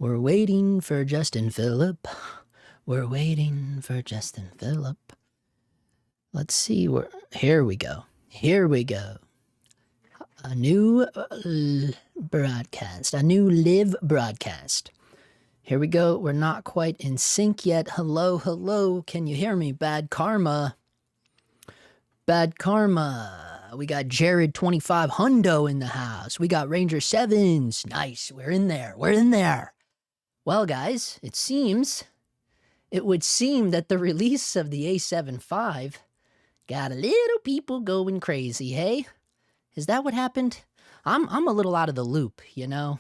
We're waiting for Justin Phillip. We're waiting for Justin Phillip. Let's see where. Here we go. Here we go. A new broadcast. A new live broadcast. Here we go. We're not quite in sync yet. Hello, hello. Can you hear me? Bad karma. Bad karma. We got Jared 25 Hundo in the house. We got Ranger Sevens. Nice. We're in there. We're in there. Well, guys, it would seem that the release of the A7 IV got a little people going crazy, hey? Is that what happened? I'm a little out of the loop, you know?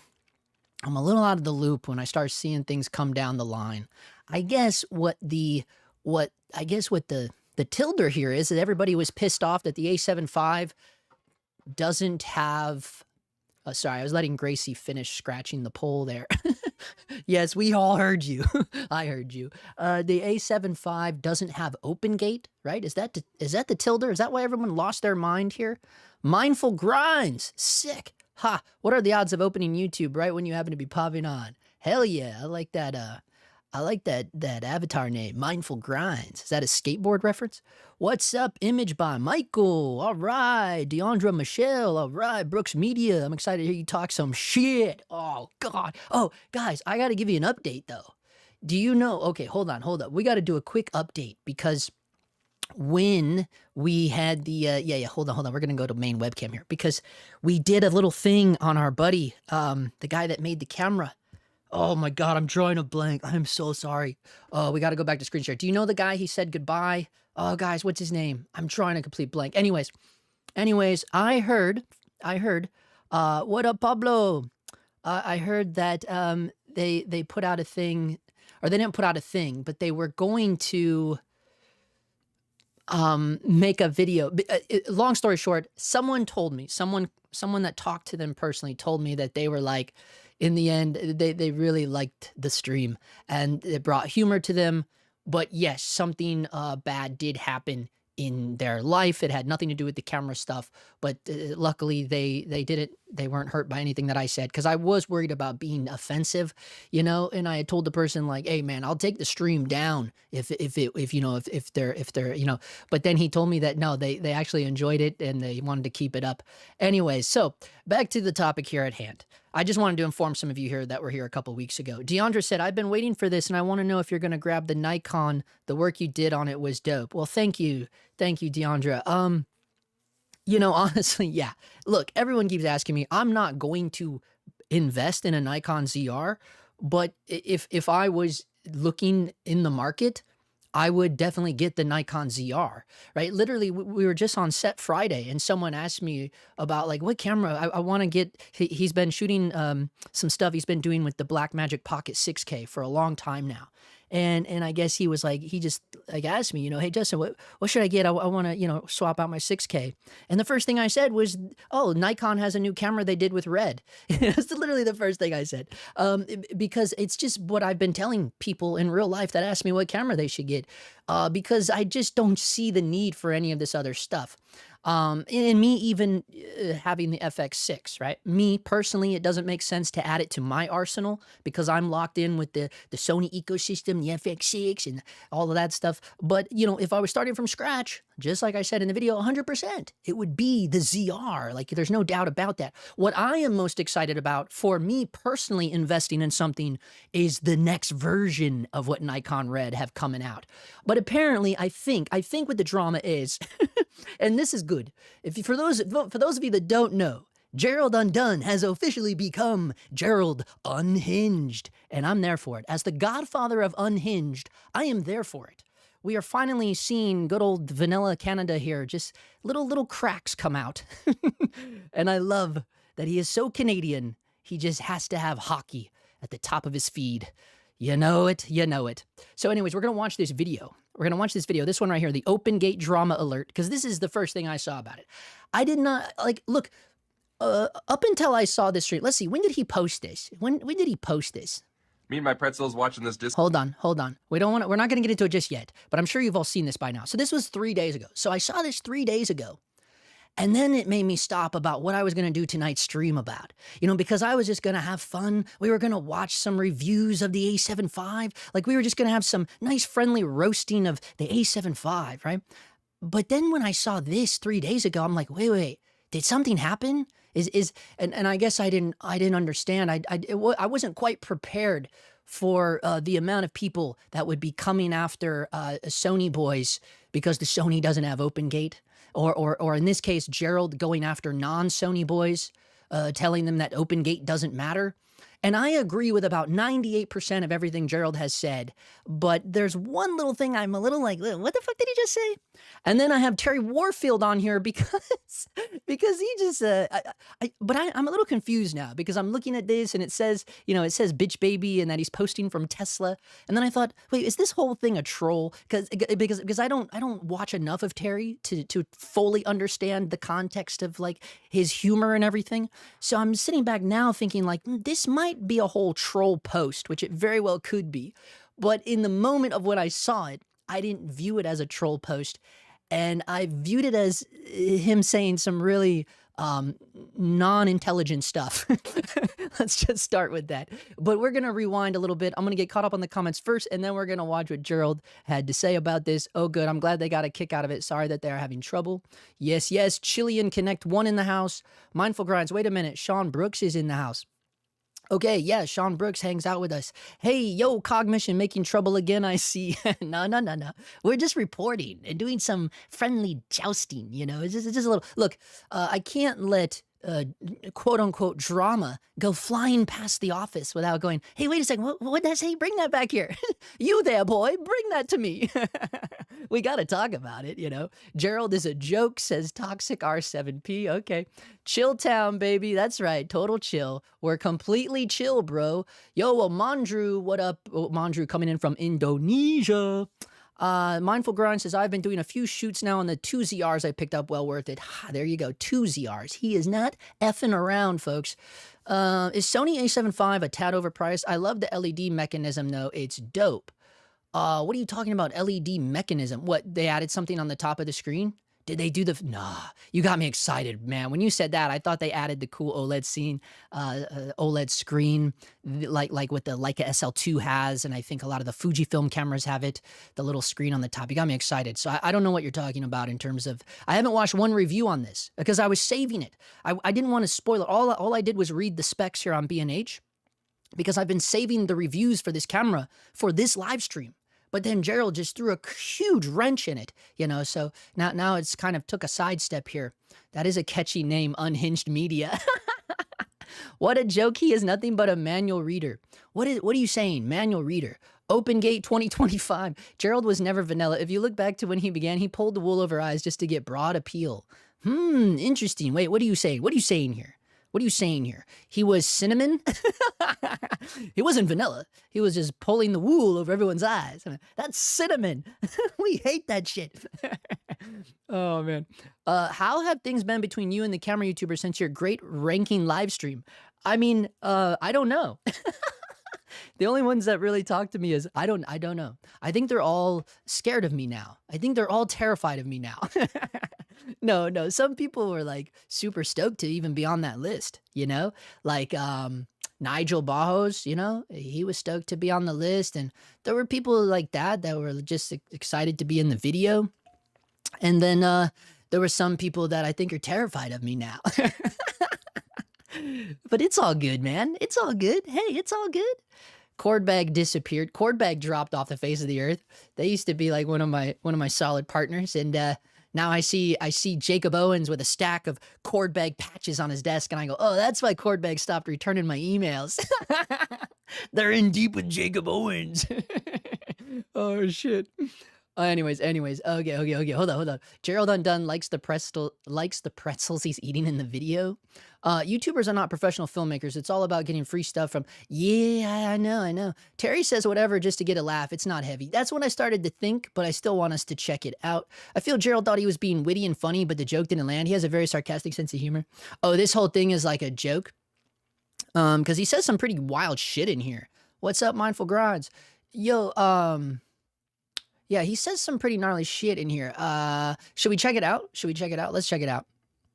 I'm a little out of the loop when I start seeing things come down the line. I guess what the tilder here is that everybody was pissed off that the A7 V doesn't have. Oh, sorry, I was letting Gracie finish scratching the pole there. Yes, we all heard you. I heard you. The A7 V doesn't have open gate, right? Is that the tilder? Is that why everyone lost their mind here? Mindful grinds, sick. Ha! What are the odds of opening YouTube right when you happen to be popping on? Hell yeah! I like that. I like that avatar name, Mindful Grinds. Is that a skateboard reference? What's up, Image by Michael? All right, Deandra Michelle. All right, Brooks Media. I'm excited to hear you talk some shit. Oh, God. Oh, guys, I got to give you an update, though. Do you know? Okay, hold on. We got to do a quick update because when we had the, hold on. We're going to go to main webcam here because we did a little thing on our buddy, the guy that made the camera. Oh my God, I'm drawing a blank. I'm so sorry. Oh, we got to go back to screen share. Do you know the guy? He said goodbye. Oh, guys, what's his name? I'm drawing a complete blank. Anyways, I heard, what up, Pablo? I heard that they put out a thing, or they didn't put out a thing, but they were going to make a video. Long story short, someone told me, someone that talked to them personally told me that they were like, in the end, they really liked the stream and it brought humor to them. But yes, something bad did happen in their life. It had nothing to do with the camera stuff, but luckily they weren't hurt by anything that I said, because I was worried about being offensive, you know. And I had told the person like, "Hey man, I'll take the stream down if they're you know." But then he told me that no, they actually enjoyed it and they wanted to keep it up. Anyways, so back to the topic here at hand. I just wanted to inform some of you here that were here a couple weeks ago. Deandra said, I've been waiting for this and I want to know if you're going to grab the Nikon. The work you did on it was dope. Well, thank you. Thank you, Deandra. You know, honestly, yeah. Look, everyone keeps asking me, I'm not going to invest in a Nikon ZR, but if I was looking in the market, I would definitely get the Nikon ZR, right? Literally, we were just on set Friday and someone asked me about like, what camera I want to get. He's been shooting some stuff he's been doing with the Blackmagic Pocket 6K for a long time now. And I guess he was like, he just like asked me, you know, hey, Justin, what should I get? I want to, you know, swap out my 6K. And the first thing I said was, oh, Nikon has a new camera they did with red. That's literally the first thing I said. Because it's just what I've been telling people in real life that ask me what camera they should get. Because I just don't see the need for any of this other stuff. And me even having the FX6, right? Me personally, it doesn't make sense to add it to my arsenal because I'm locked in with the Sony ecosystem, the FX6 and all of that stuff. But, you know, if I was starting from scratch, just like I said in the video, 100%, it would be the ZR. Like, there's no doubt about that. What I am most excited about for me personally investing in something is the next version of what Nikon Red have coming out. But apparently, I think what the drama is, and this is good. For those of you that don't know, Gerald Undone has officially become Gerald Unhinged, and I'm there for it. As the godfather of Unhinged, I am there for it. We are finally seeing good old vanilla Canada here, just little cracks come out. And I love that he is so Canadian, he just has to have hockey at the top of his feed. You know it, you know it. So anyways, we're going to watch this video. This one right here, the open gate drama alert, because this is the first thing I saw about it. I did not, like, look, up until I saw this stream, let's see, when did he post this? When did he post this? Me and my pretzels watching this disc. Hold on. We're not going to get into it just yet, but I'm sure you've all seen this by now. So this was 3 days ago. So I saw this 3 days ago. And then it made me stop about what I was going to do tonight's stream about, because I was just going to have fun. We were going to watch some reviews of the A7 IV. Like we were just going to have some nice friendly roasting of the A7 IV, right? But then when I saw this 3 days ago, I'm like, wait, did something happen? And I guess I didn't understand. I wasn't quite prepared for the amount of people that would be coming after Sony boys because the Sony doesn't have open gate, or in this case, Gerald going after non-Sony boys, telling them that open gate doesn't matter. And I agree with about 98% of everything Gerald has said, but there's one little thing I'm a little like, what the fuck did he just say? And then I have Terry Warfield on here because he just, but I'm a little confused now because I'm looking at this and it says bitch baby and that he's posting from Tesla. And then I thought, wait, is this whole thing a troll? Because I don't watch enough of Terry to fully understand the context of like his humor and everything. So I'm sitting back now thinking like, this might be a whole troll post, which it very well could be. But in the moment of when I saw it, I didn't view it as a troll post. And I viewed it as him saying some really non-intelligent stuff. Let's just start with that. But we're going to rewind a little bit. I'm going to get caught up on the comments first, and then we're going to watch what Gerald had to say about this. Oh, good. I'm glad they got a kick out of it. Sorry that they're having trouble. Yes. Chilean Connect 1 in the house. Mindful Grinds. Wait a minute. Sean Brooks is in the house. Okay, yeah, Sean Brooks hangs out with us. Hey, yo, Cogmission making trouble again, I see. No. We're just reporting and doing some friendly jousting, It's just a little... Look, I can't let quote-unquote drama go flying past the office without going, hey, wait a second, what did that say? Bring that back here. You there, boy, bring that to me. We got to talk about it, Gerald is a joke, says Toxic R7P. Okay. Chill town, baby. That's right. Total chill. We're completely chill, bro. Yo, well, Mandrew, what up? Oh, Mandrew coming in from Indonesia. Mindful Grind says, I've been doing a few shoots now on the 2 ZRs I picked up. Well worth it. There you go. 2 ZRs. He is not effing around, folks. Is Sony A7 IV a tad overpriced? I love the LED mechanism, though. It's dope. What are you talking about, LED mechanism? What, they added something on the top of the screen? Did they do the... Nah, you got me excited, man. When you said that, I thought they added the cool OLED OLED screen, like what the Leica SL2 has, and I think a lot of the Fujifilm cameras have it, the little screen on the top. You got me excited. So I don't know what you're talking about in terms of... I haven't watched one review on this because I was saving it. I didn't want to spoil it. All I did was read the specs here on B&H because I've been saving the reviews for this camera for this live stream. But then Gerald just threw a huge wrench in it, so now it's kind of took a sidestep here. That is a catchy name, Unhinged Media. What a joke. He is nothing but a manual reader. What are you saying, manual reader? Open Gate 2025. Gerald was never vanilla. If you look back to when he began, he pulled the wool over eyes just to get broad appeal. Interesting. Wait, what are you saying? What are you saying here? What are you saying here? He was cinnamon? He wasn't vanilla. He was just pulling the wool over everyone's eyes. That's cinnamon. We hate that shit. Oh, man. How have things been between you and the camera YouTuber since your great ranking live stream? I mean, I don't know. The only ones that really talk to me is, I don't know. I think they're all scared of me now. I think they're all terrified of me now. No. Some people were like super stoked to even be on that list, like, Nigel Bajos, he was stoked to be on the list. And there were people like that were just excited to be in the video. And then, there were some people that I think are terrified of me now. But it's all good, man. It's all good. Hey, it's all good. Cordbag disappeared. Cordbag dropped off the face of the earth. They used to be like one of my solid partners, and now I see Jacob Owens with a stack of Cordbag patches on his desk, and I go, oh, that's why Cordbag stopped returning my emails. They're in deep with Jacob Owens. Oh shit. Anyways, okay. Hold on. Gerald Undone likes the pretzels he's eating in the video. YouTubers are not professional filmmakers. It's all about getting free stuff from... Yeah, I know. Terry says whatever just to get a laugh. It's not heavy. That's what I started to think, but I still want us to check it out. I feel Gerald thought he was being witty and funny, but the joke didn't land. He has a very sarcastic sense of humor. Oh, this whole thing is like a joke? Because he says some pretty wild shit in here. What's up, Mindful Grinds? Yo, yeah, he says some pretty gnarly shit in here. Should we check it out? Let's check it out.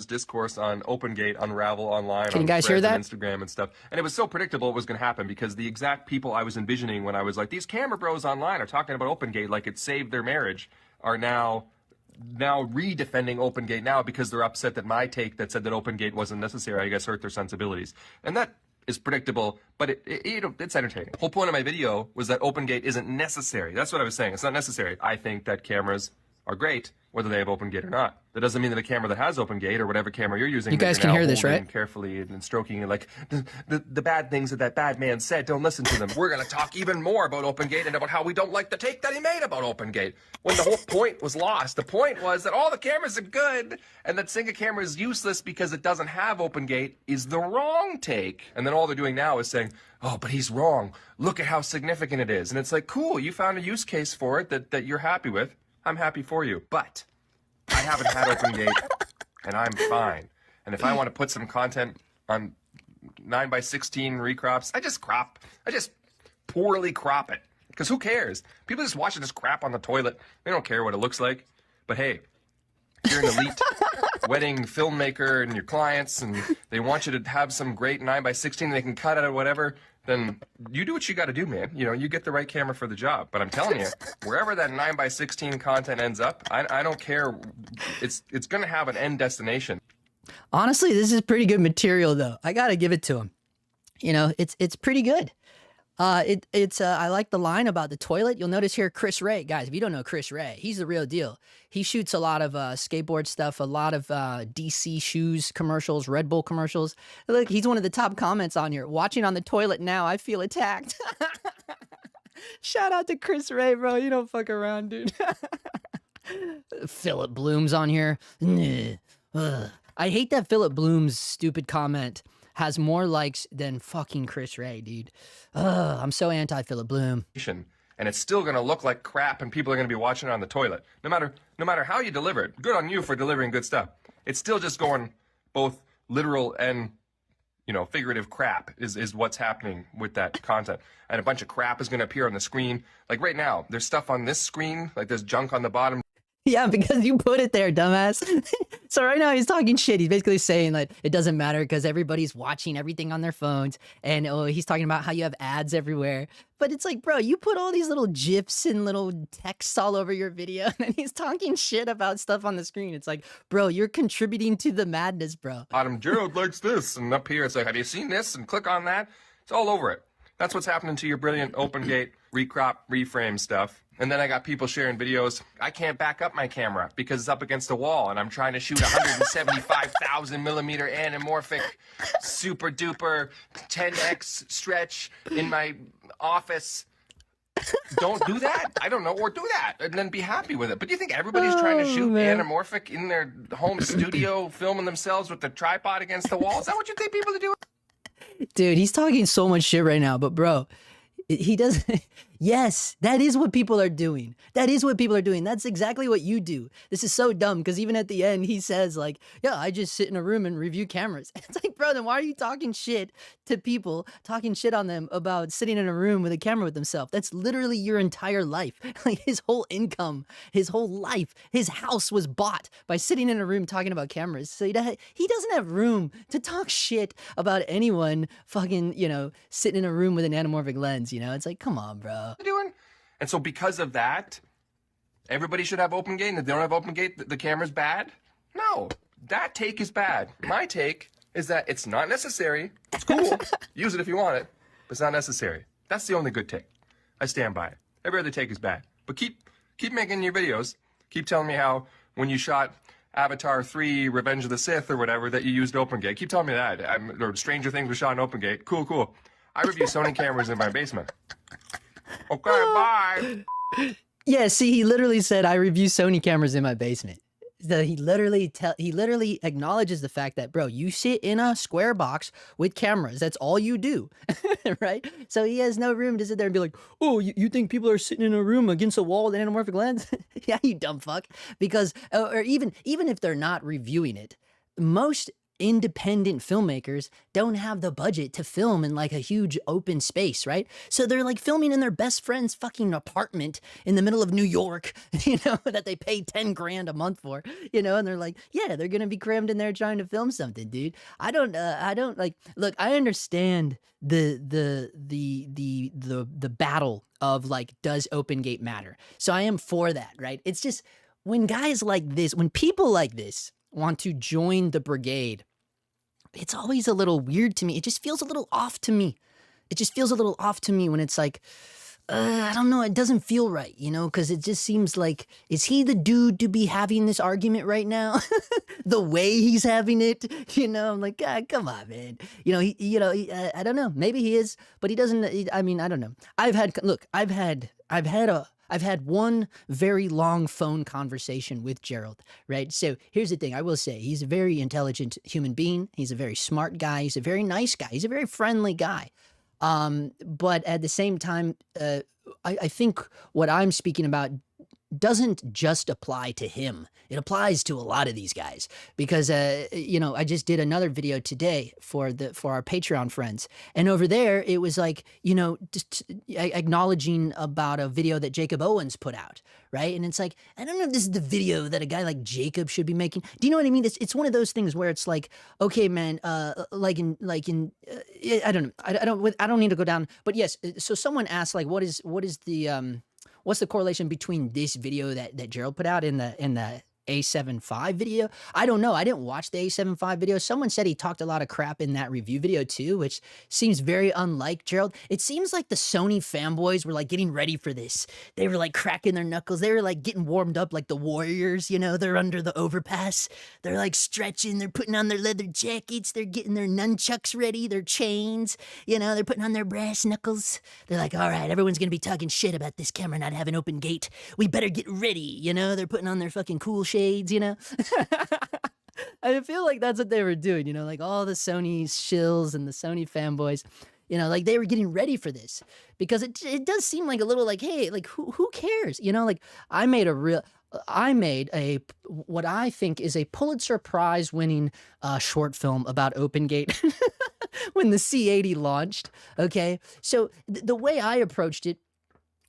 discourse on OpenGate unravel online Can you on guys hear Threads and that? Instagram and stuff. And it was so predictable it was going to happen because the exact people I was envisioning when I was like, these camera bros online are talking about OpenGate like it saved their marriage are now re-defending OpenGate now because they're upset that my take that said that OpenGate wasn't necessary, I guess, hurt their sensibilities. And that is predictable, but it's entertaining. The whole point of my video was that OpenGate isn't necessary. That's what I was saying. It's not necessary. I think that cameras are great, whether they have OpenGate or not. That doesn't mean that a camera that has OpenGate or whatever camera you're using, You guys can hear this, right? Carefully and stroking it, like the bad things that bad man said, don't listen to them. We're going to talk even more about OpenGate and about how we don't like the take that he made about OpenGate. When the whole point was lost. The point was that all the cameras are good and that Singa camera is useless because it doesn't have OpenGate is the wrong take. And then all they're doing now is saying, oh, but he's wrong. Look at how significant it is. And it's like, cool, you found a use case for it that you're happy with. I'm happy for you, but I haven't had OpenGate, and I'm fine. And if I want to put some content on 9:16 recrops, I just poorly crop it. Because who cares? People just watching this crap on the toilet. They don't care what it looks like. But hey, if you're an elite wedding filmmaker and your clients, and they want you to have some great 9:16, they can cut it or whatever, then you do what you got to do, man. You know, you get the right camera for the job. But I'm telling you, wherever that 9:16 content ends up, I don't care. It's going to have an end destination. Honestly, this is pretty good material, though. I gotta give it to him. You know, it's pretty good. I like the line about the toilet. You'll notice here, Chris Ray, guys. If you don't know Chris Ray, he's the real deal. He shoots a lot of skateboard stuff, a lot of DC shoes commercials, Red Bull commercials. Look, he's one of the top comments on here. Watching on the toilet now, I feel attacked. Shout out to Chris Ray, bro. You don't fuck around, dude. Phillip Bloom's on here. I hate that Phillip Bloom's stupid comment has more likes than fucking Chris Ray, dude. I'm so anti Phillip Bloom. And it's still going to look like crap, and people are going to be watching it on the toilet. No matter how you deliver it, good on you for delivering good stuff. It's still just going both literal and, you know, figurative crap is what's happening with that content. And a bunch of crap is going to appear on the screen. Like right now, there's stuff on this screen, like there's junk on the bottom. Yeah, because you put it there, dumbass. So right now he's talking shit. He's basically saying that it doesn't matter because everybody's watching everything on their phones. And he's talking about how you have ads everywhere. But it's like, bro, you put all these little GIFs and little texts all over your video. And then he's talking shit about stuff on the screen. It's like, bro, you're contributing to the madness, bro. Gerald likes this. And up here, it's like, have you seen this? And click on that. It's all over it. That's what's happening to your brilliant OpenGate recrop, reframe stuff. And then I got people sharing videos. I can't back up my camera because it's up against the wall and I'm trying to shoot 175,000 millimeter anamorphic super duper 10x stretch in my office. Don't do that. I don't know. Or do that and then be happy with it. But do you think everybody's trying to shoot anamorphic in their home studio, filming themselves with the tripod against the wall? Is that what you think people are doing? Dude, he's talking so much shit right now, but bro, he doesn't. Yes, that is what people are doing. That is what people are doing. That's exactly what you do. This is so dumb because even at the end, he says like, yeah, I just sit in a room and review cameras. It's like, bro, then why are you talking shit to people, talking shit on them about sitting in a room with a camera with themselves? That's literally your entire life. Like his whole income, his whole life, his house was bought by sitting in a room talking about cameras. So he doesn't have room to talk shit about anyone fucking, you know, sitting in a room with an anamorphic lens, you know? It's like, come on, bro. Doing. And so because of that, everybody should have OpenGate, and if they don't have OpenGate, the camera's bad? No, that take is bad. My take is that it's not necessary. It's cool. Use it if you want it, but it's not necessary. That's the only good take. I stand by it. Every other take is bad. But keep making your videos. Keep telling me how when you shot Avatar 3, Revenge of the Sith or whatever, that you used OpenGate. Keep telling me that. Or Stranger Things was shot in OpenGate. Cool. I review Sony cameras in my basement. Okay, bye. Yeah, see, he literally said, I review Sony cameras in my basement. He literally acknowledges the fact that, bro, you sit in a square box with cameras. That's all you do, right? So he has no room to sit there and be like, oh, you think people are sitting in a room against a wall with an anamorphic lens? Yeah, you dumb fuck. Because, or even if they're not reviewing it, most independent filmmakers don't have the budget to film in like a huge open space, right? So they're like filming in their best friend's fucking apartment in the middle of New York, you know, that they pay 10 grand a month for, you know, and they're like, yeah, they're gonna be crammed in there trying to film something, dude. I don't like, look, I understand the battle of like, does open gate matter? So I am for that, right? It's just when guys like this, when people like this want to join the brigade, it's always a little weird to me. It just feels a little off to me. It just feels a little off to me when it's like, I don't know, it doesn't feel right, you know, because it just seems like, is he the dude to be having this argument right now? The way he's having it, you know, I'm like, God, come on, man. You know, I don't know, maybe he is, but he doesn't, I mean, I don't know. I've had one very long phone conversation with Gerald, right? So here's the thing. I will say he's a very intelligent human being. He's a very smart guy. He's a very nice guy. He's a very friendly guy. But at the same time, I think what I'm speaking about doesn't just apply to him. It applies to a lot of these guys because, you know, I just did another video today for our Patreon friends. And over there, it was like, you know, just acknowledging about a video that Jacob Owens put out, right? And it's like, I don't know if this is the video that a guy like Jacob should be making. Do you know what I mean? It's one of those things where it's like, okay, man, I don't know. I don't need to go down, but yes. So someone asked like, what's the correlation between this video that Gerald put out in the A75 video? I don't know. I didn't watch the A75 video. Someone said he talked a lot of crap in that review video too, which seems very unlike Gerald. It seems like the Sony fanboys were like getting ready for this. They were like cracking their knuckles. They were like getting warmed up like the Warriors, you know, they're under the overpass. They're like stretching, they're putting on their leather jackets, they're getting their nunchucks ready, their chains, you know, they're putting on their brass knuckles. They're like, all right, everyone's gonna be talking shit about this camera not having open gate. We better get ready, you know, they're putting on their fucking cool shades, you know. I feel like that's what they were doing, you know, like all the Sony shills and the Sony fanboys, you know, like they were getting ready for this because it does seem like a little like, hey, like who cares, you know? Like I made what I think is a Pulitzer Prize winning short film about OpenGate when the C80 launched. Okay, so the way I approached it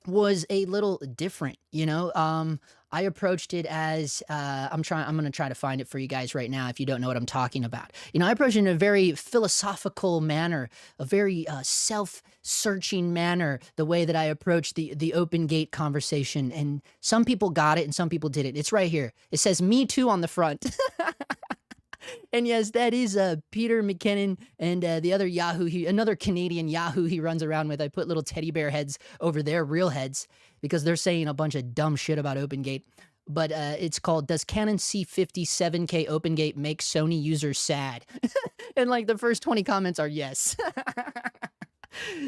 was a little different, you know. I approached it as I'm going to try to find it for you guys right now if you don't know what I'm talking about. You know, I approached it in a very philosophical manner, a very self-searching manner, the way that I approached the open gate conversation. And some people got it and some people didn't. It's right here. It says "Me Too" on the front. And yes, that is Peter McKinnon and the other Yahoo, another Canadian Yahoo he runs around with. I put little teddy bear heads over their real heads because they're saying a bunch of dumb shit about OpenGate. But it's called, "Does Canon C50 7K OpenGate Make Sony Users Sad?" And like the first 20 comments are yes.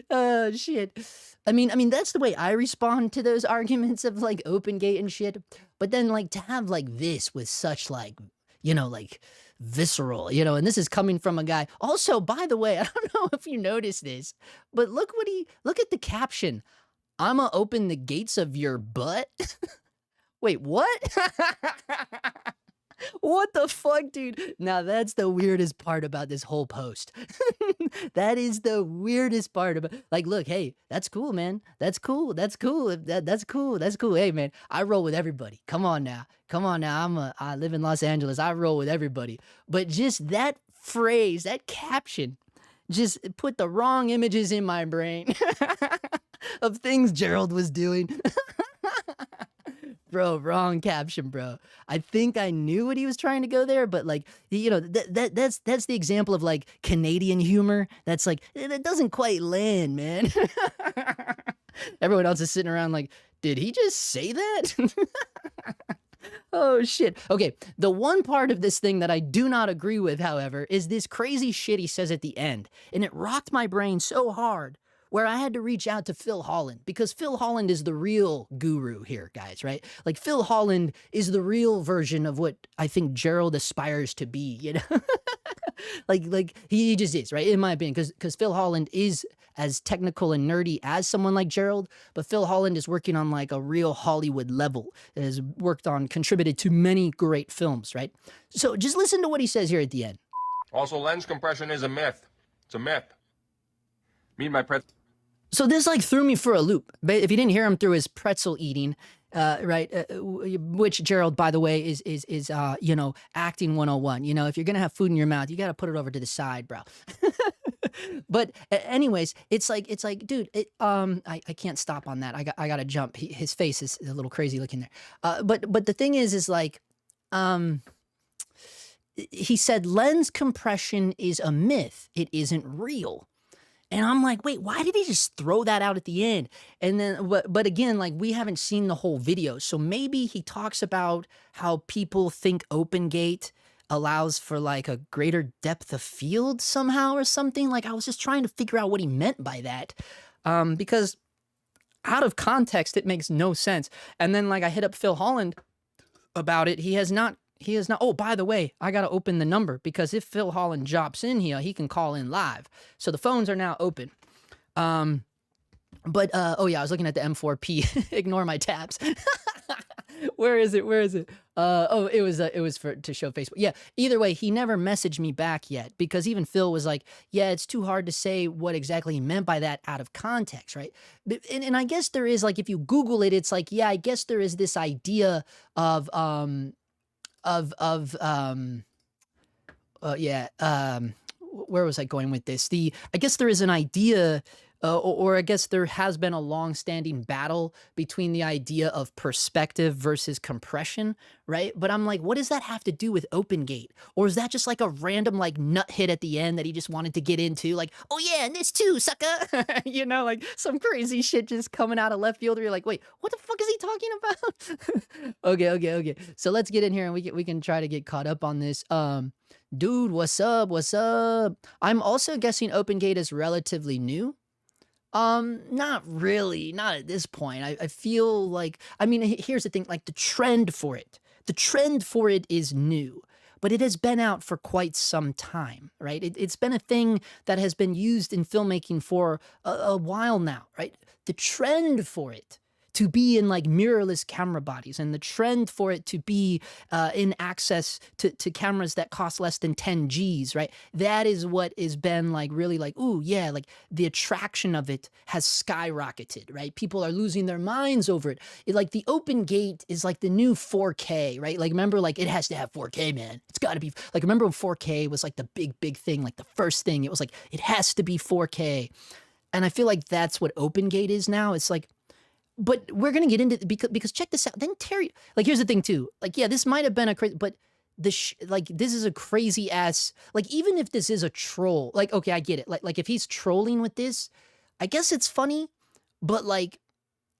Oh, shit. I mean, that's the way I respond to those arguments of like OpenGate and shit. But then like to have like this with such like, you know, like visceral, you know, and this is coming from a guy. Also, by the way, I don't know if you noticed this, but look at the caption. "I'ma open the gates of your butt." Wait, what? What the fuck, dude? Now that's the weirdest part about this whole post. That is the weirdest part about, like, look, hey, that's cool, man. That's cool. That's cool. That's cool. That's cool. Hey, man, I roll with everybody. Come on now. Come on now. I live in Los Angeles. I roll with everybody. But just that phrase, that caption, just put the wrong images in my brain of things Gerald was doing. Bro, wrong caption, bro. I think I knew what he was trying to go there, but like, you know, that's the example of like Canadian humor. That's like, it doesn't quite land, man. Everyone else is sitting around like, did he just say that? Oh, shit. Okay, the one part of this thing that I do not agree with, however, is this crazy shit he says at the end. And it rocked my brain so hard where I had to reach out to Phil Holland, because Phil Holland is the real guru here, guys, right? Like, Phil Holland is the real version of what I think Gerald aspires to be, you know? like he just is, right? In my opinion, because Phil Holland is as technical and nerdy as someone like Gerald, but Phil Holland is working on like a real Hollywood level, has worked on, contributed to many great films, right? So just listen to what he says here at the end. Also, lens compression is a myth. It's a myth. Me and my pretzel. So this like threw me for a loop. But if you didn't hear him through his pretzel eating, right? Which Gerald, by the way, is you know, acting 101. You know, if you're gonna have food in your mouth, you got to put it over to the side, bro. But anyways, it's like, dude, I can't stop on that. I gotta jump. His face is a little crazy looking there. But the thing is like, he said lens compression is a myth. It isn't real. And I'm like, wait, why did he just throw that out at the end? And then, but again, like we haven't seen the whole video. So maybe he talks about how people think OpenGate allows for like a greater depth of field somehow or something. Like I was just trying to figure out what he meant by that. Because out of context, it makes no sense. And then like I hit up Phil Holland about it. He has not. Oh, by the way, I got to open the number because if Phil Holland drops in here, he can call in live. So the phones are now open. Oh yeah, I was looking at the M4P. Ignore my tabs. Where is it? Oh, it was to show Facebook. Yeah, either way, he never messaged me back yet because even Phil was like, yeah, it's too hard to say what exactly he meant by that out of context, right? And I guess there is like, if you Google it, it's like, yeah, I guess there is this idea of, where was I going with this? I guess there is an idea, or I guess there has been a long-standing battle between the idea of perspective versus compression, right? But I'm like, what does that have to do with OpenGate? Or is that just like a random like nut hit at the end that he just wanted to get into? Like, oh yeah, and this too, sucker. You know, like some crazy shit just coming out of left field where you're like, wait, what the fuck is he talking about? Okay. So let's get in here and we can try to get caught up on this. Dude, what's up? I'm also guessing OpenGate is relatively new. Not really, not at this point. I feel like, I mean, here's the thing, like the trend for it is new, but it has been out for quite some time, right? It's been a thing that has been used in filmmaking for a while now, right? The trend for it to be in like mirrorless camera bodies and the trend for it to be in access to cameras that cost less than 10 G's, right? That is what has been like really like, ooh, yeah, like the attraction of it has skyrocketed, right? People are losing their minds over it. Like the OpenGate is like the new 4K, right? Like remember, like it has to have 4K, man. It's got to be, like remember when 4K was like the big thing, like the first thing, it was like, it has to be 4K. And I feel like that's what OpenGate is now. It's like, but we're going to get into because check this out. Then Terry, like, here's the thing too. Like, yeah, this might have been a crazy, but like, this is a crazy ass, like, even if this is a troll, like, okay, I get it. Like if he's trolling with this, I guess it's funny, but like,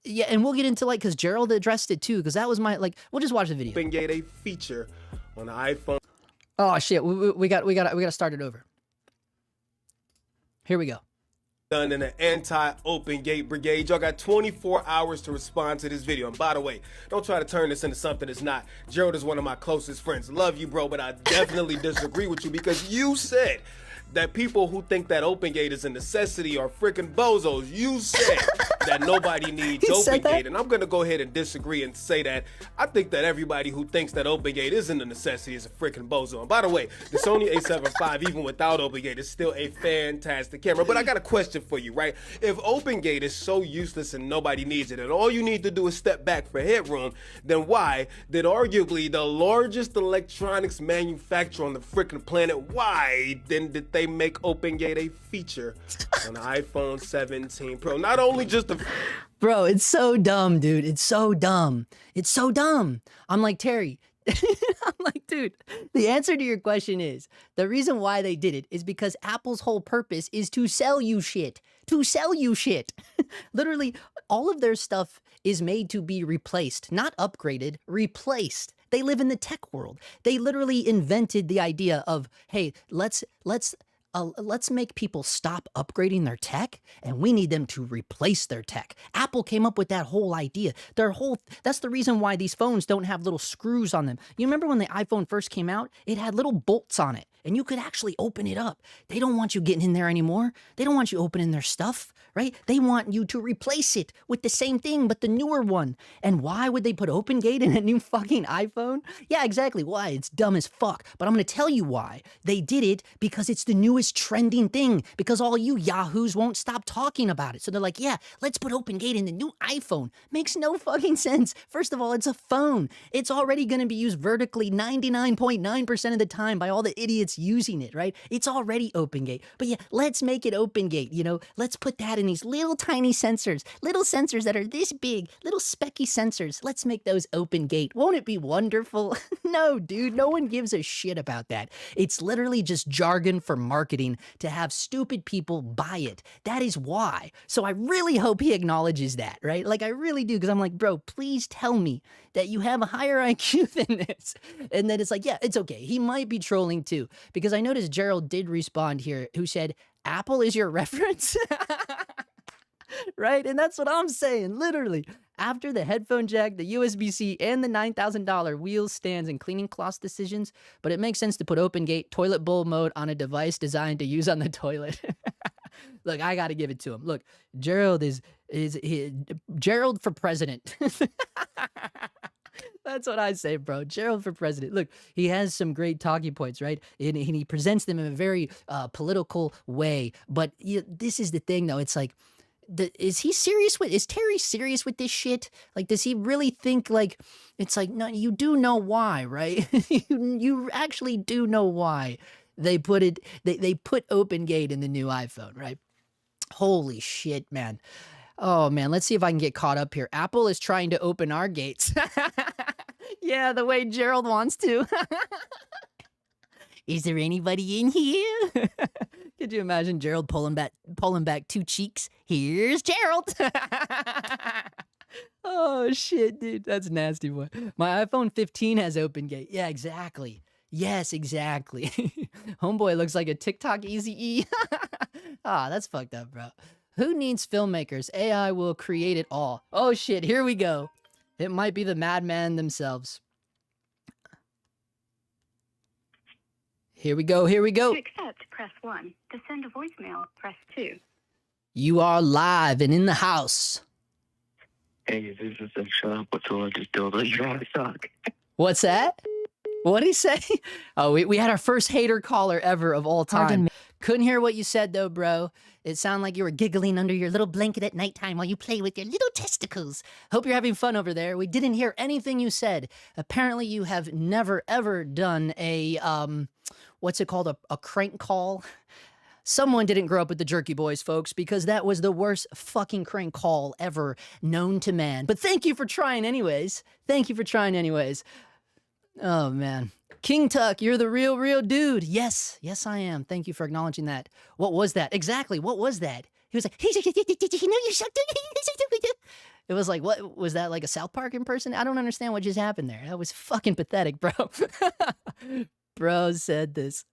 yeah. And we'll get into like, cause Gerald addressed it too. Cause that was my, like, we'll just watch the video. OpenGate a feature on the iPhone. Oh shit. We got to start it over. Here we go. Done in an anti-OpenGate brigade. Y'all got 24 hours to respond to this video. And by the way, don't try to turn this into something it's not. Gerald is one of my closest friends. Love you, bro, but I definitely disagree with you because you said that people who think that OpenGate is a necessity are freaking bozos. You said that nobody needs OpenGate, and I'm going to go ahead and disagree and say that I think that everybody who thinks that OpenGate isn't a necessity is a freaking bozo. And by the way, the Sony A7 IV, even without OpenGate, is still a fantastic camera. But I got a question for you, right? If OpenGate is so useless and nobody needs it, and all you need to do is step back for headroom, then why did arguably the largest electronics manufacturer on the freaking planet, why then did they make OpenGate a feature on the iPhone 17 Pro? Not only just the... Bro, it's so dumb, dude. It's so dumb. I'm like, Terry, I'm like, dude, the answer to your question is, the reason why they did it is because Apple's whole purpose is to sell you shit. Literally, all of their stuff is made to be replaced, not upgraded, replaced. They live in the tech world. They literally invented the idea of, hey, let's let's make people stop upgrading their tech, and we need them to replace their tech. Apple came up with that whole idea. That's the reason why these phones don't have little screws on them. You remember when the iPhone first came out? It had little bolts on it, and you could actually open it up. They don't want you getting in there anymore. They don't want you opening their stuff, right? They want you to replace it with the same thing, but the newer one. And why would they put OpenGate in a new fucking iPhone? Yeah, exactly. Why? It's dumb as fuck. But I'm going to tell you why. They did it because it's the newest trending thing, because all you yahoos won't stop talking about it. So they're like, yeah, let's put OpenGate in the new iPhone. Makes no fucking sense. First of all, it's a phone. It's already going to be used vertically 99.9% of the time by all the idiots using it, right? It's already OpenGate. But yeah, let's make it OpenGate, you know? Let's put that in these little tiny sensors, little sensors that are this big, little specky sensors. Let's make those OpenGate. Won't it be wonderful? No, dude, no one gives a shit about that. It's literally just jargon for marketing to have stupid people buy it. That is why. So I really hope he acknowledges that, right? Like, I really do, because I'm like, bro, please tell me that you have a higher IQ than this. And then it's like, yeah, it's okay. He might be trolling too, because I noticed Gerald did respond here, who said, Apple is your reference? Right? And that's what I'm saying, literally. After the headphone jack, the USB-C, and the $9,000 wheel stands and cleaning cloth decisions, but it makes sense to put OpenGate toilet bowl mode on a device designed to use on the toilet. Look, I got to give it to him. Look, Gerald is Gerald for president. That's what I say, bro. Gerald for president. Look, he has some great talking points, right? And he presents them in a very political way. But this is the thing, though. It's like, is Terry serious with this shit? Like, does he really think, like, it's like, no, you do know why, right? you actually do know why they put OpenGate in the new iPhone, right? Holy shit, man. Oh, man, let's see if I can get caught up here. Apple is trying to open our gates. Yeah, the way Gerald wants to. Is there anybody in here? Could you imagine Gerald pulling back two cheeks? Here's Gerald. Oh, shit, dude. That's nasty, boy. My iPhone 15 has OpenGate. Yeah, exactly. Yes, exactly. Homeboy looks like a TikTok Eazy-E. Ah, that's fucked up, bro. Who needs filmmakers? AI will create it all. Oh, shit, here we go. It might be the madman themselves. Here we go, here we go. To accept, press 1. To send a voicemail, press 2. You are live and in the house. Hey, this is a shut up with all this dildo. You gotta suck. What's that? What'd he say? Oh, we had our first hater caller ever of all time. Couldn't hear what you said, though, bro. It sounded like you were giggling under your little blanket at nighttime while you play with your little testicles. Hope you're having fun over there. We didn't hear anything you said. Apparently, you have never, ever done a, what's it called? A crank call? Someone didn't grow up with the Jerky Boys, folks, because that was the worst fucking crank call ever known to man. But thank you for trying anyways. Thank you for trying anyways. Oh, man. King Tuck, you're the real dude. Yes, yes, I am. Thank you for acknowledging that. What was that? Exactly, what was that? He was like, did you know you sucked? It was like, what? Was that like a South Park in person? I don't understand what just happened there. That was fucking pathetic, bro. Bro said this.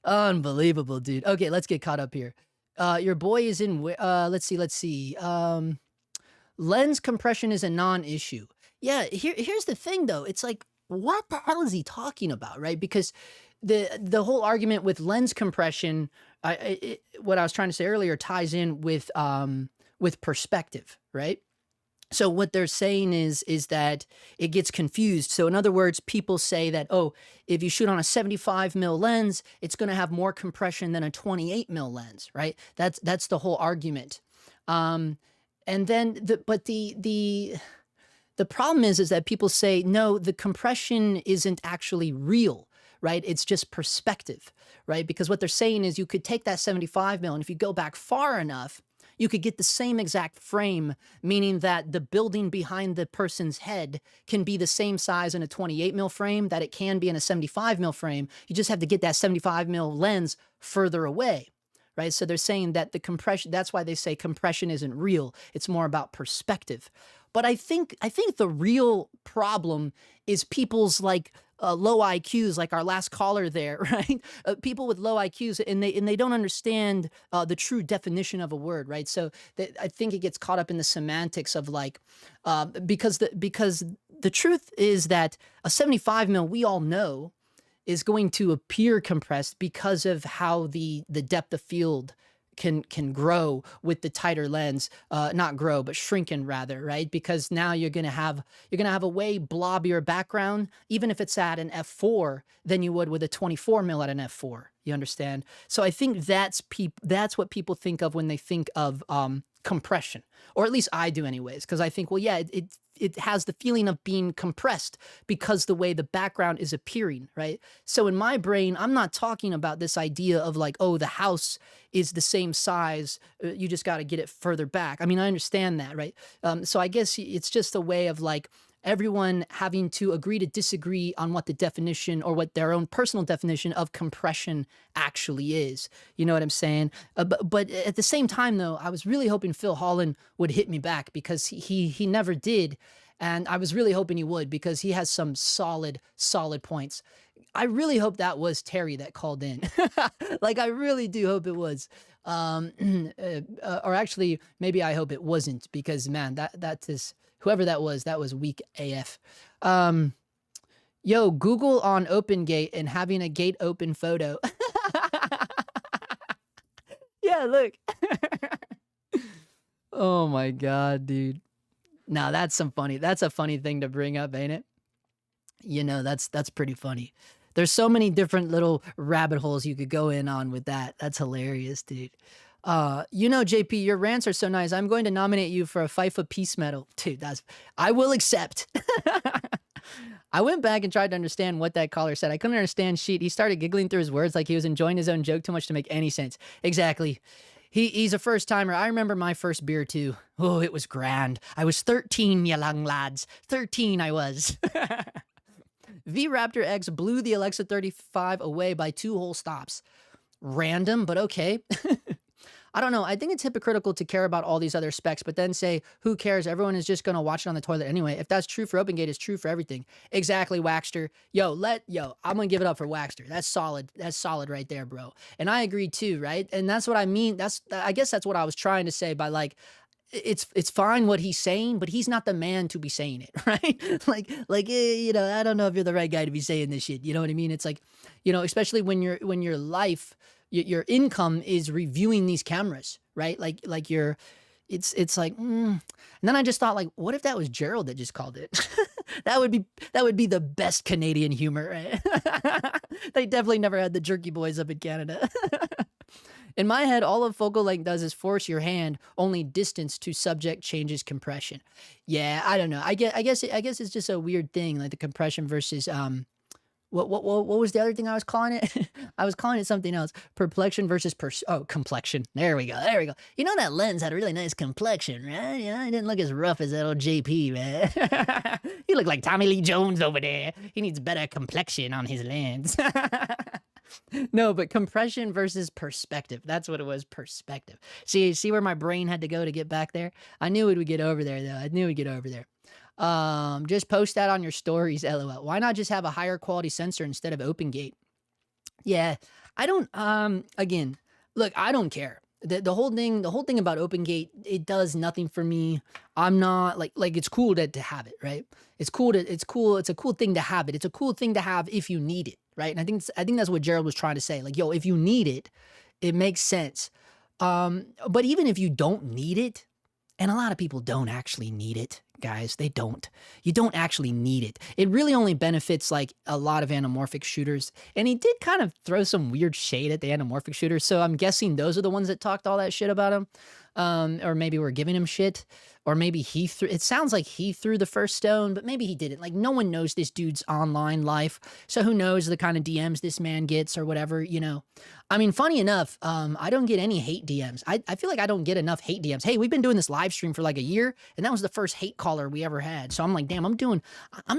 Unbelievable, dude. Okay, let's get caught up here. Your boy is in, let's see. Lens compression is a non-issue. Yeah, here's the thing, though. It's like, what the hell is he talking about, right? Because the whole argument with lens compression, what I was trying to say earlier, ties in with perspective, right? So what they're saying is that it gets confused. So in other words, people say that, oh, if you shoot on a 75 mil lens, it's going to have more compression than a 28 mil lens, right? That's the whole argument. And then the problem is that people say, no, the compression isn't actually real, right? It's just perspective, right? Because what they're saying is you could take that 75 mil, and if you go back far enough, you could get the same exact frame, meaning that the building behind the person's head can be the same size in a 28 mil frame that it can be in a 75 mil frame. You just have to get that 75 mil lens further away. Right? So they're saying that the compression, that's why they say compression isn't real. It's more about perspective. But I think the real problem is people's like low IQs, like our last caller there, right? People with low IQs, and they don't understand the true definition of a word, right? So I think it gets caught up in the semantics of like because the truth is that a 75 mil, we all know, is going to appear compressed because of how the depth of field can grow with the tighter lens, not grow, but shrinken rather, right? Because now you're gonna have a way blobbier background, even if it's at an f4, than you would with a 24 mil at an f4. You understand? So I think that's what people think of when they think of compression, or at least I do anyways, because I think, well, yeah, it has the feeling of being compressed because the way the background is appearing, right? So in my brain, I'm not talking about this idea of like, oh, the house is the same size, you just got to get it further back. I mean, I understand that, right? So I guess it's just a way of like everyone having to agree to disagree on what the definition or what their own personal definition of compression actually is. You know what I'm saying? But at the same time, though, I was really hoping Phil Holland would hit me back because he never did. And I was really hoping he would because he has some solid points. I really hope that was Terry that called in. Like, I really do hope it was. Or actually, maybe I hope it wasn't because, man, that is... Whoever that was weak AF. Yo, Google on OpenGate and having a gate open photo. Yeah, look. Oh my God, dude. Now that's a funny thing to bring up, ain't it? You know, that's pretty funny. There's so many different little rabbit holes you could go in on with that. That's hilarious, dude. You know, JP, your rants are so nice. I'm going to nominate you for a FIFA Peace Medal. Dude, I will accept. I went back and tried to understand what that caller said. I couldn't understand shit. He started giggling through his words like he was enjoying his own joke too much to make any sense. Exactly. He's a first timer. I remember my first beer too. Oh, it was grand. I was 13, you young lads. 13 I was. V-Raptor X blew the Alexa 35 away by 2 whole stops. Random, but okay. I don't know. I think it's hypocritical to care about all these other specs, but then say, who cares? Everyone is just going to watch it on the toilet anyway. If that's true for OpenGate, it's true for everything. Exactly, Waxter. Yo, I'm going to give it up for Waxter. That's solid. That's solid right there, bro. And I agree too, right? And that's what I mean. I guess that's what I was trying to say by like, it's fine what he's saying, but he's not the man to be saying it, right? like you know, I don't know if you're the right guy to be saying this shit. You know what I mean? It's like, you know, especially when your life, your income is reviewing these cameras, right? Like it's like, And then I just thought, like, what if that was Gerald that just called it? That would be the best Canadian humor, right? They definitely never had the Jerky Boys up in Canada. In my head, all a focal length does is force your hand, only distance to subject changes compression. Yeah, I don't know. I guess it's just a weird thing, like the compression versus what was the other thing I was calling it? I was calling it something else. Perplexion versus complexion. There we go. You know, that lens had a really nice complexion, right? You know, he didn't look as rough as that old JP, man. He looked like Tommy Lee Jones over there. He needs better complexion on his lens. No, but compression versus perspective. That's what it was, perspective. See where my brain had to go to get back there? I knew it would get over there, though. I knew it would get over there. Just post that on your stories, LOL. Why not just have a higher quality sensor instead of OpenGate? Yeah, I don't, again, look, I don't care. The whole thing about OpenGate, it does nothing for me. I'm not like it's cool to have it, right? It's cool. It's a cool thing to have it. It's a cool thing to have if you need it, right? And I think that's what Gerald was trying to say. Like, yo, if you need it, it makes sense. But even if you don't need it, and a lot of people don't actually need it, guys, they don't. You don't actually need it. It really only benefits like a lot of anamorphic shooters. And he did kind of throw some weird shade at the anamorphic shooters. So I'm guessing those are the ones that talked all that shit about him. Or maybe we're giving him shit. Or maybe it sounds like he threw the first stone, but maybe he didn't. Like, no one knows this dude's online life. So who knows the kind of DMs this man gets or whatever, you know. I mean, funny enough, I don't get any hate DMs. I feel like I don't get enough hate DMs. Hey, we've been doing this live stream for like a year, and that was the first hate caller we ever had. So I'm like, damn, I'm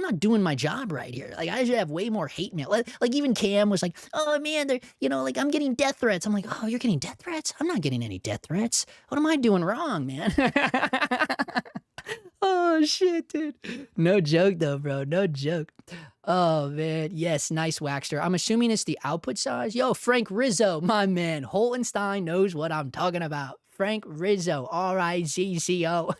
not doing my job right here. Like, I should have way more hate mail. Like even Cam was like, oh man, they're, you know, like I'm getting death threats. I'm like, oh, you're getting death threats? I'm not getting any death threats. What am I doing wrong, man? Oh shit, dude. No joke though, bro. No joke. Oh man, yes, nice Waxter. I'm assuming it's the output size. Yo, Frank Rizzo, my man. Holtenstein knows what I'm talking about. Frank Rizzo, R-I-Z-Z-O.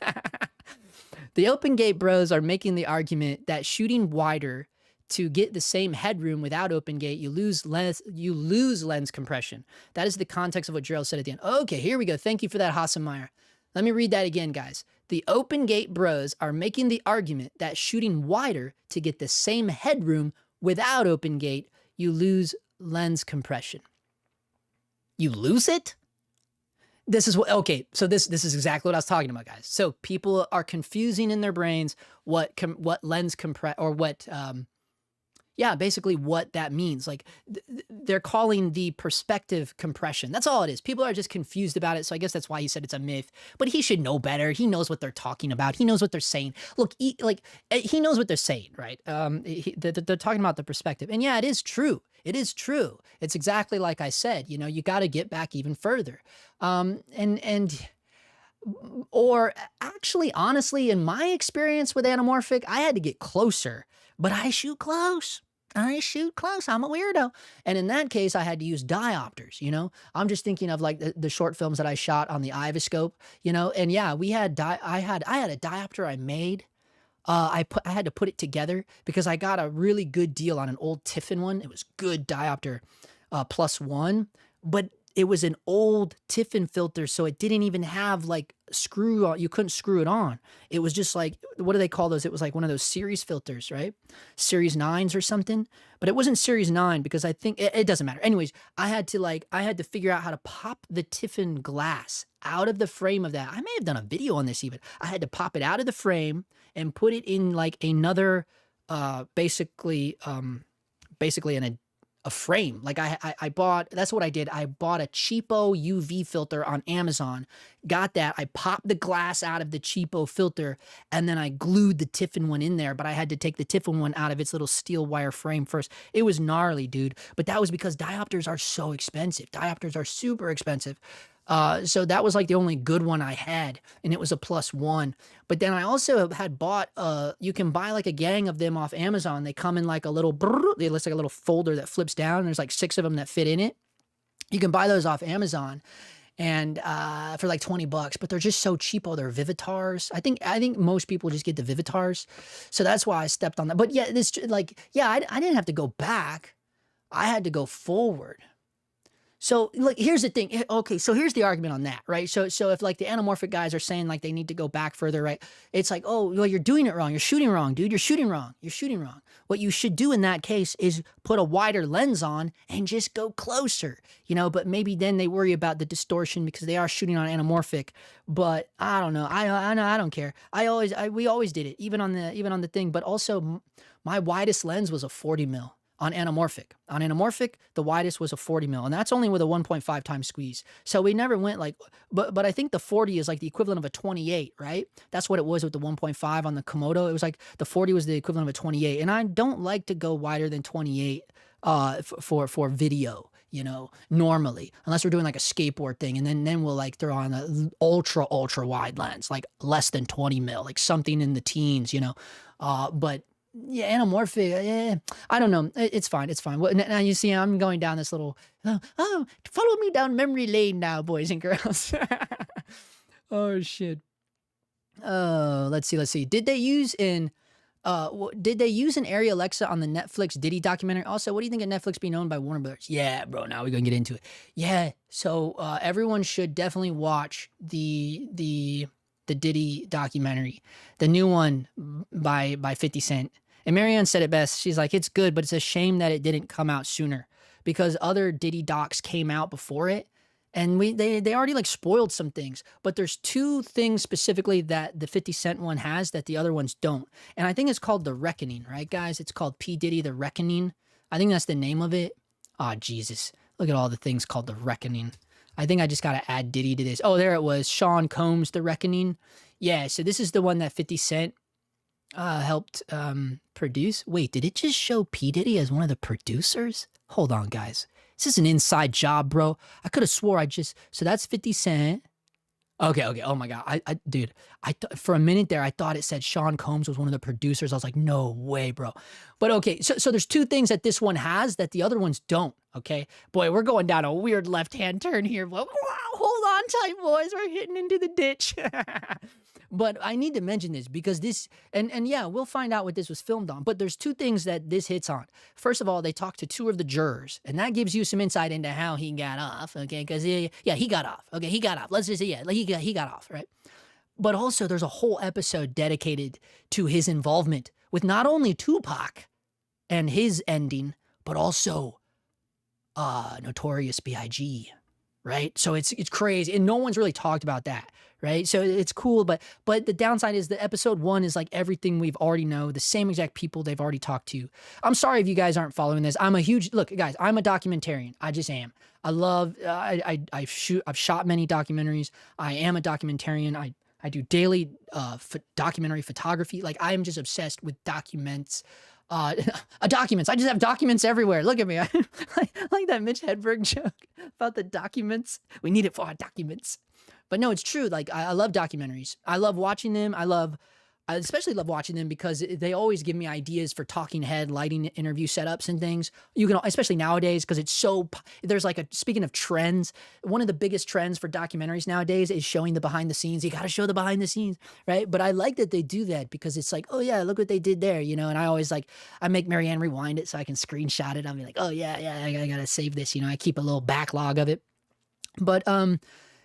The Open Gate bros are making the argument that shooting wider to get the same headroom without Open Gate, you lose lens compression. That is the context of what Gerald said at the end. Okay, here we go. Thank you for that, Hasselmeyer. Let me read that again, guys. The Open Gate bros are making the argument that shooting wider to get the same headroom without Open Gate, you lose lens compression. You lose it? This is what, okay, so this is exactly what I was talking about, guys. So people are confusing in their brains what lens compress, or what, yeah, basically what that means. Like they're calling the perspective compression. That's all it is. People are just confused about it. So I guess that's why he said it's a myth, but he should know better. He knows what they're talking about. He knows what they're saying. Look, he knows what they're saying, right? They're talking about the perspective, and yeah, it is true. It is true. It's exactly like I said, you know, you got to get back even further. Or actually, honestly, in my experience with anamorphic, I had to get closer, but I shoot close. I shoot close. I'm a weirdo. And in that case, I had to use diopters, you know? I'm just thinking of like the short films that I shot on the Iviscope, you know? And yeah, we had, I had a diopter I made. I had to put it together because I got a really good deal on an old Tiffin one. It was good diopter, +1, but it was an old Tiffin filter, so it didn't even have like screw on. You couldn't screw it on. It was just like, what do they call those? It was like one of those series filters, right? Series 9s or something. But it wasn't series 9 because I think it doesn't matter. Anyways, I had to figure out how to pop the Tiffin glass out of the frame of that. I may have done a video on this even. I had to pop it out of the frame and put it in like another, basically in a frame. Like I bought, that's what I did. I bought a cheapo UV filter on Amazon, got that. I popped the glass out of the cheapo filter and then I glued the Tiffin one in there, but I had to take the Tiffin one out of its little steel wire frame first. It was gnarly, dude. But that was because diopters are so expensive. Diopters are super expensive. So that was like the only good one I had, and it was a +1. But then I also had bought, you can buy like a gang of them off Amazon. They come in like a little, it looks like a little folder that flips down. And there's like 6 of them that fit in it. You can buy those off Amazon and for like $20, but they're just so cheapo. They're Vivitars. I think most people just get the Vivitars. So that's why I stepped on that. But yeah, this like, yeah, I didn't have to go back. I had to go forward. So like, here's the thing. Okay, so here's the argument on that, right? So if like the anamorphic guys are saying like they need to go back further, right? It's like, oh, well, you're doing it wrong. You're shooting wrong, dude. You're shooting wrong. You're shooting wrong. What you should do in that case is put a wider lens on and just go closer, you know, but maybe then they worry about the distortion because they are shooting on anamorphic. But I don't know. I don't care. We always did it, even on the thing, but also my widest lens was a 40 mil. On anamorphic. On anamorphic, the widest was a 40 mil, and that's only with a 1.5 times squeeze. So we never went like, but I think the 40 is like the equivalent of a 28, right? That's what it was with the 1.5 on the Komodo. It was like the 40 was the equivalent of a 28, and I don't like to go wider than 28 for video, you know, normally, unless we're doing like a skateboard thing, and then we'll like throw on an ultra wide lens, like less than 20 mil, like something in the teens, you know, but yeah, anamorphic, I don't know. It's fine. It's fine. Now you see, I'm going down this little, follow me down memory lane now, boys and girls. Oh, shit. Let's see. Did they use an Arri Alexa on the Netflix Diddy documentary? Also, what do you think of Netflix being owned by Warner Brothers? Yeah, bro, now we're going to get into it. Yeah, so everyone should definitely watch the Diddy documentary, the new one by 50 Cent. And Marianne said it best. She's like, it's good, but it's a shame that it didn't come out sooner because other Diddy docs came out before it. And they already like spoiled some things, but there's 2 things specifically that the 50 Cent one has that the other ones don't. And I think it's called The Reckoning, right, guys? It's called P. Diddy, The Reckoning. I think that's the name of it. Oh, Jesus. Look at all the things called The Reckoning. I think I just got to add Diddy to this. Oh, there it was. Sean Combs, The Reckoning. Yeah, so this is the one that 50 Cent helped produce. Wait, did it just show P. Diddy as one of the producers? Hold on, guys. This is an inside job, bro. I could have swore so that's 50 Cent. Okay, okay. Oh my God. Dude, for a minute there, I thought it said Sean Combs was one of the producers. I was like, no way, bro. But okay, so there's two things that this one has that the other ones don't. Okay, boy, we're going down a weird left-hand turn here. Wow, hold on tight, boys. We're hitting into the ditch. But I need to mention this because this, and yeah, we'll find out what this was filmed on. But there's two things that this hits on. First of all, they talked to two of the jurors, and that gives you some insight into how he got off. Okay, because he got off. Okay, he got off. Let's just say he got off, right? But also, there's a whole episode dedicated to his involvement with not only Tupac and his ending, but also Notorious B.I.G. Right? So it's crazy, and no one's really talked about that. Right? So it's cool, but the downside is the episode 1 is like everything we've already know, the same exact people they've already talked to. I'm sorry if you guys aren't following this. Look, guys, I'm a documentarian. I just am. I love, I've shot many documentaries. I am a documentarian. I do daily documentary photography. Like, I am just obsessed with documents. Documents. I just have documents everywhere. Look at me. I like that Mitch Hedberg joke about the documents. We need it for our documents. But no, it's true. Like, I love documentaries. I love watching them. I especially love watching them because they always give me ideas for talking head, lighting, interview setups and things. You can, especially nowadays, because it's so, there's like speaking of trends, one of the biggest trends for documentaries nowadays is showing the behind the scenes. You got to show the behind the scenes, right? But I like that they do that because it's like, oh yeah, look what they did there, and I always I make Marianne rewind it so I can screenshot it. I'll be like, oh yeah, I got to save this. I keep a little backlog of it. But,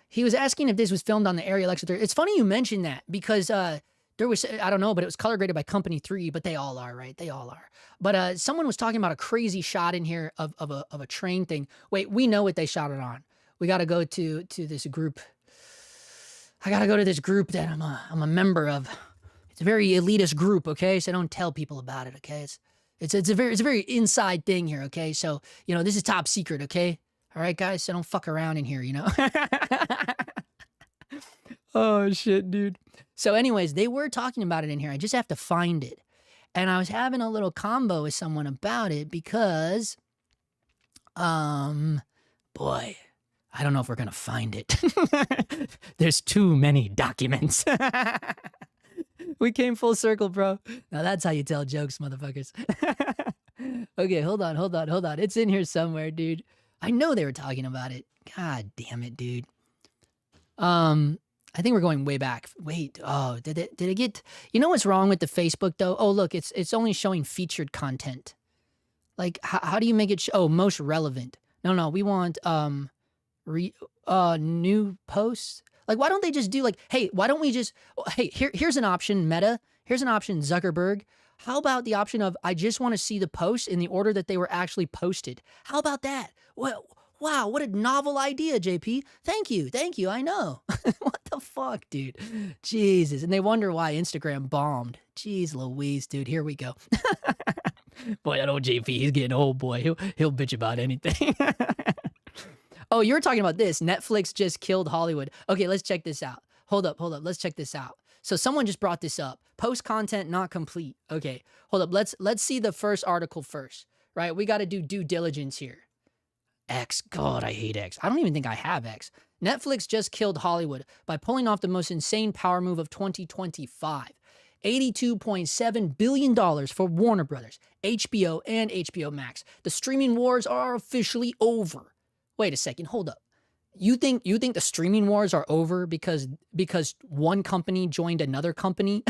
he was asking if this was filmed on the Area Alexa 3. It's funny you mentioned that because there was, I don't know, but it was color graded by Company 3, but they all are, right? They all are. But someone was talking about a crazy shot in here of a train thing. Wait, we know what they shot it on. We got to go to this group. I got to go to this group that I'm a member of. It's a very elitist group, okay? So don't tell people about it, okay? It's a very inside thing here, okay? So, this is top secret, okay? All right, guys, so don't fuck around in here, Oh, shit, dude. So anyways, they were talking about it in here. I just have to find it. And I was having a little combo with someone about it because, boy, I don't know if we're going to find it. There's too many documents. We came full circle, bro. Now that's how you tell jokes, motherfuckers. Okay, hold on. It's in here somewhere, dude. I know they were talking about it. God damn it, dude. I think we're going way back. Wait, oh, did it get? You know what's wrong with the Facebook though? Oh, look, it's only showing featured content. Like, how do you make it? Most relevant. No, we want new posts. Like, why don't they just do hey, why don't we just? Hey, here's an option, Meta. Here's an option, Zuckerberg. How about the option of I just want to see the posts in the order that they were actually posted? How about that? Well, wow, what a novel idea, JP. Thank you. I know. What the fuck, dude? Jesus. And they wonder why Instagram bombed. Jeez Louise, dude. Here we go. Boy, I know JP. He's getting old, boy. He'll bitch about anything. Oh, you were talking about this. Netflix just killed Hollywood. Okay, let's check this out. Hold up. Let's check this out. So someone just brought this up. Post content not complete. Okay, hold up. Let's see the first article first, right? We got to do due diligence here. X. God, I hate X. I don't even think I have X. Netflix just killed Hollywood by pulling off the most insane power move of 2025. $82.7 billion for Warner Brothers, HBO, and HBO Max. The streaming wars are officially over. Wait a second, hold up. You think the streaming wars are over because one company joined another company?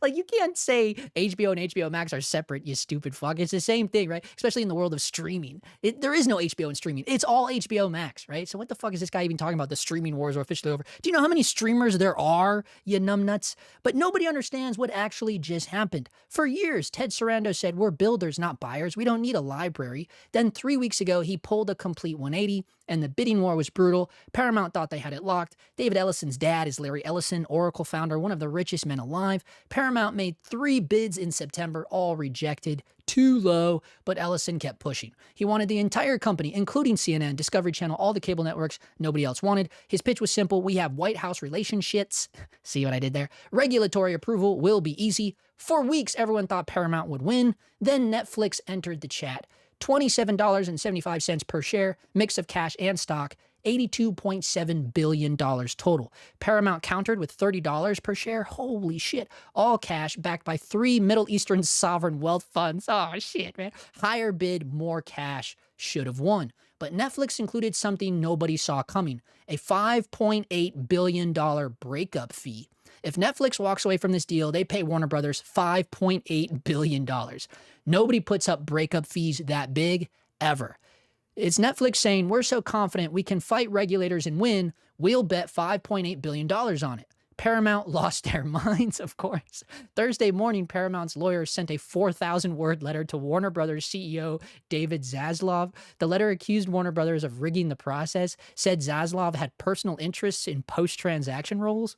Like, you can't say HBO and HBO Max are separate, you stupid fuck. It's the same thing, right? Especially in the world of streaming. There is no HBO and streaming. It's all HBO Max, right? So what the fuck is this guy even talking about? The streaming wars are officially over. Do you know how many streamers there are, you numbnuts? But nobody understands what actually just happened. For years, Ted Sarandos said, we're builders, not buyers. We don't need a library. Then 3 weeks ago, he pulled a complete 180, and the bidding war was brutal. Paramount thought they had it locked. David Ellison's dad is Larry Ellison, Oracle founder, one of the richest men alive. Paramount made 3 bids in September, all rejected. Too low, but Ellison kept pushing. He wanted the entire company, including CNN, Discovery Channel, all the cable networks nobody else wanted. His pitch was simple. We have White House relationships. See what I did there? Regulatory approval will be easy. For weeks, everyone thought Paramount would win. Then Netflix entered the chat. $27.75 per share, mix of cash and stock. $82.7 billion total. Paramount countered with $30 per share. Holy shit. All cash backed by 3 Middle Eastern sovereign wealth funds. Oh shit, man. Higher bid, more cash. Should have won. But Netflix included something nobody saw coming, a $5.8 billion breakup fee. If Netflix walks away from this deal, they pay Warner Brothers $5.8 billion. Nobody puts up breakup fees that big, ever. It's Netflix saying, we're so confident we can fight regulators and win, we'll bet $5.8 billion on it. Paramount lost their minds, of course. Thursday morning, Paramount's lawyers sent a 4,000-word letter to Warner Brothers CEO David Zaslav. The letter accused Warner Brothers of rigging the process, said Zaslav had personal interests in post-transaction roles.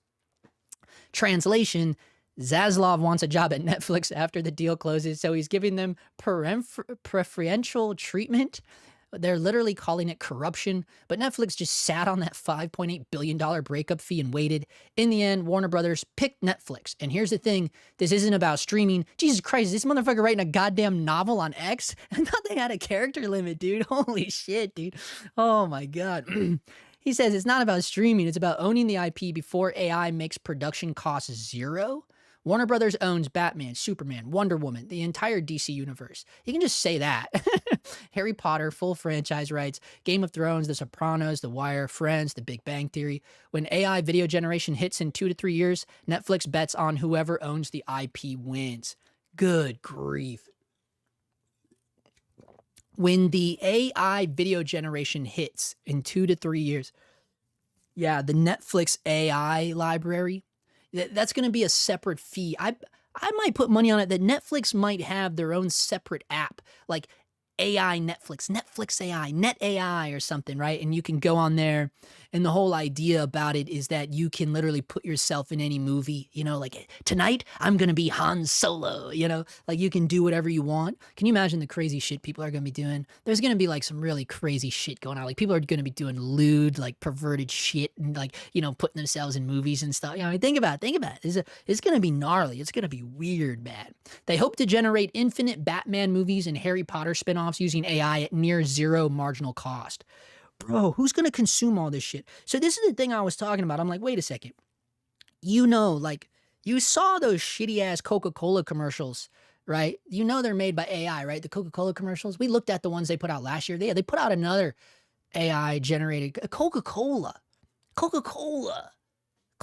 Translation, Zaslav wants a job at Netflix after the deal closes, so he's giving them preferential treatment. They're literally calling it corruption, but Netflix just sat on that $5.8 billion breakup fee and waited. In the end, Warner Brothers picked Netflix. And here's the thing, this isn't about streaming. Jesus Christ, is this motherfucker writing a goddamn novel on X? I thought they had a character limit, dude. Holy shit, dude. Oh my God. He says it's not about streaming, it's about owning the IP before AI makes production costs zero. Warner Brothers owns Batman, Superman, Wonder Woman, the entire DC universe. You can just say that. Harry Potter, full franchise rights, Game of Thrones, The Sopranos, The Wire, Friends, The Big Bang Theory. When AI video generation hits in 2 to 3 years, Netflix bets on whoever owns the IP wins. Good grief. When the AI video generation hits in 2 to 3 years, yeah, the Netflix AI library, that's going to be a separate fee. I might put money on it that Netflix might have their own separate app, like AI Netflix, Netflix AI, Net AI or something, right? And you can go on there, and the whole idea about it is that you can literally put yourself in any movie, you know, like tonight I'm going to be Han Solo, you know, like you can do whatever you want. Can you imagine the crazy shit people are going to be doing? There's going to be like some really crazy shit going on. Like people are going to be doing lewd, like perverted shit and like, you know, putting themselves in movies and stuff. You know, I mean, think about it. It's going to be gnarly. It's going to be weird, man. They hope to generate infinite Batman movies and Harry Potter spinoffs using AI at near zero marginal cost. Bro, who's going to consume all this shit? So this is the thing I was talking about. I'm like, wait a second. You know, like you saw those shitty ass Coca-Cola commercials, right? You know they're made by AI, right? The Coca-Cola commercials. We looked at the ones they put out last year. They put out another AI generated Coca-Cola,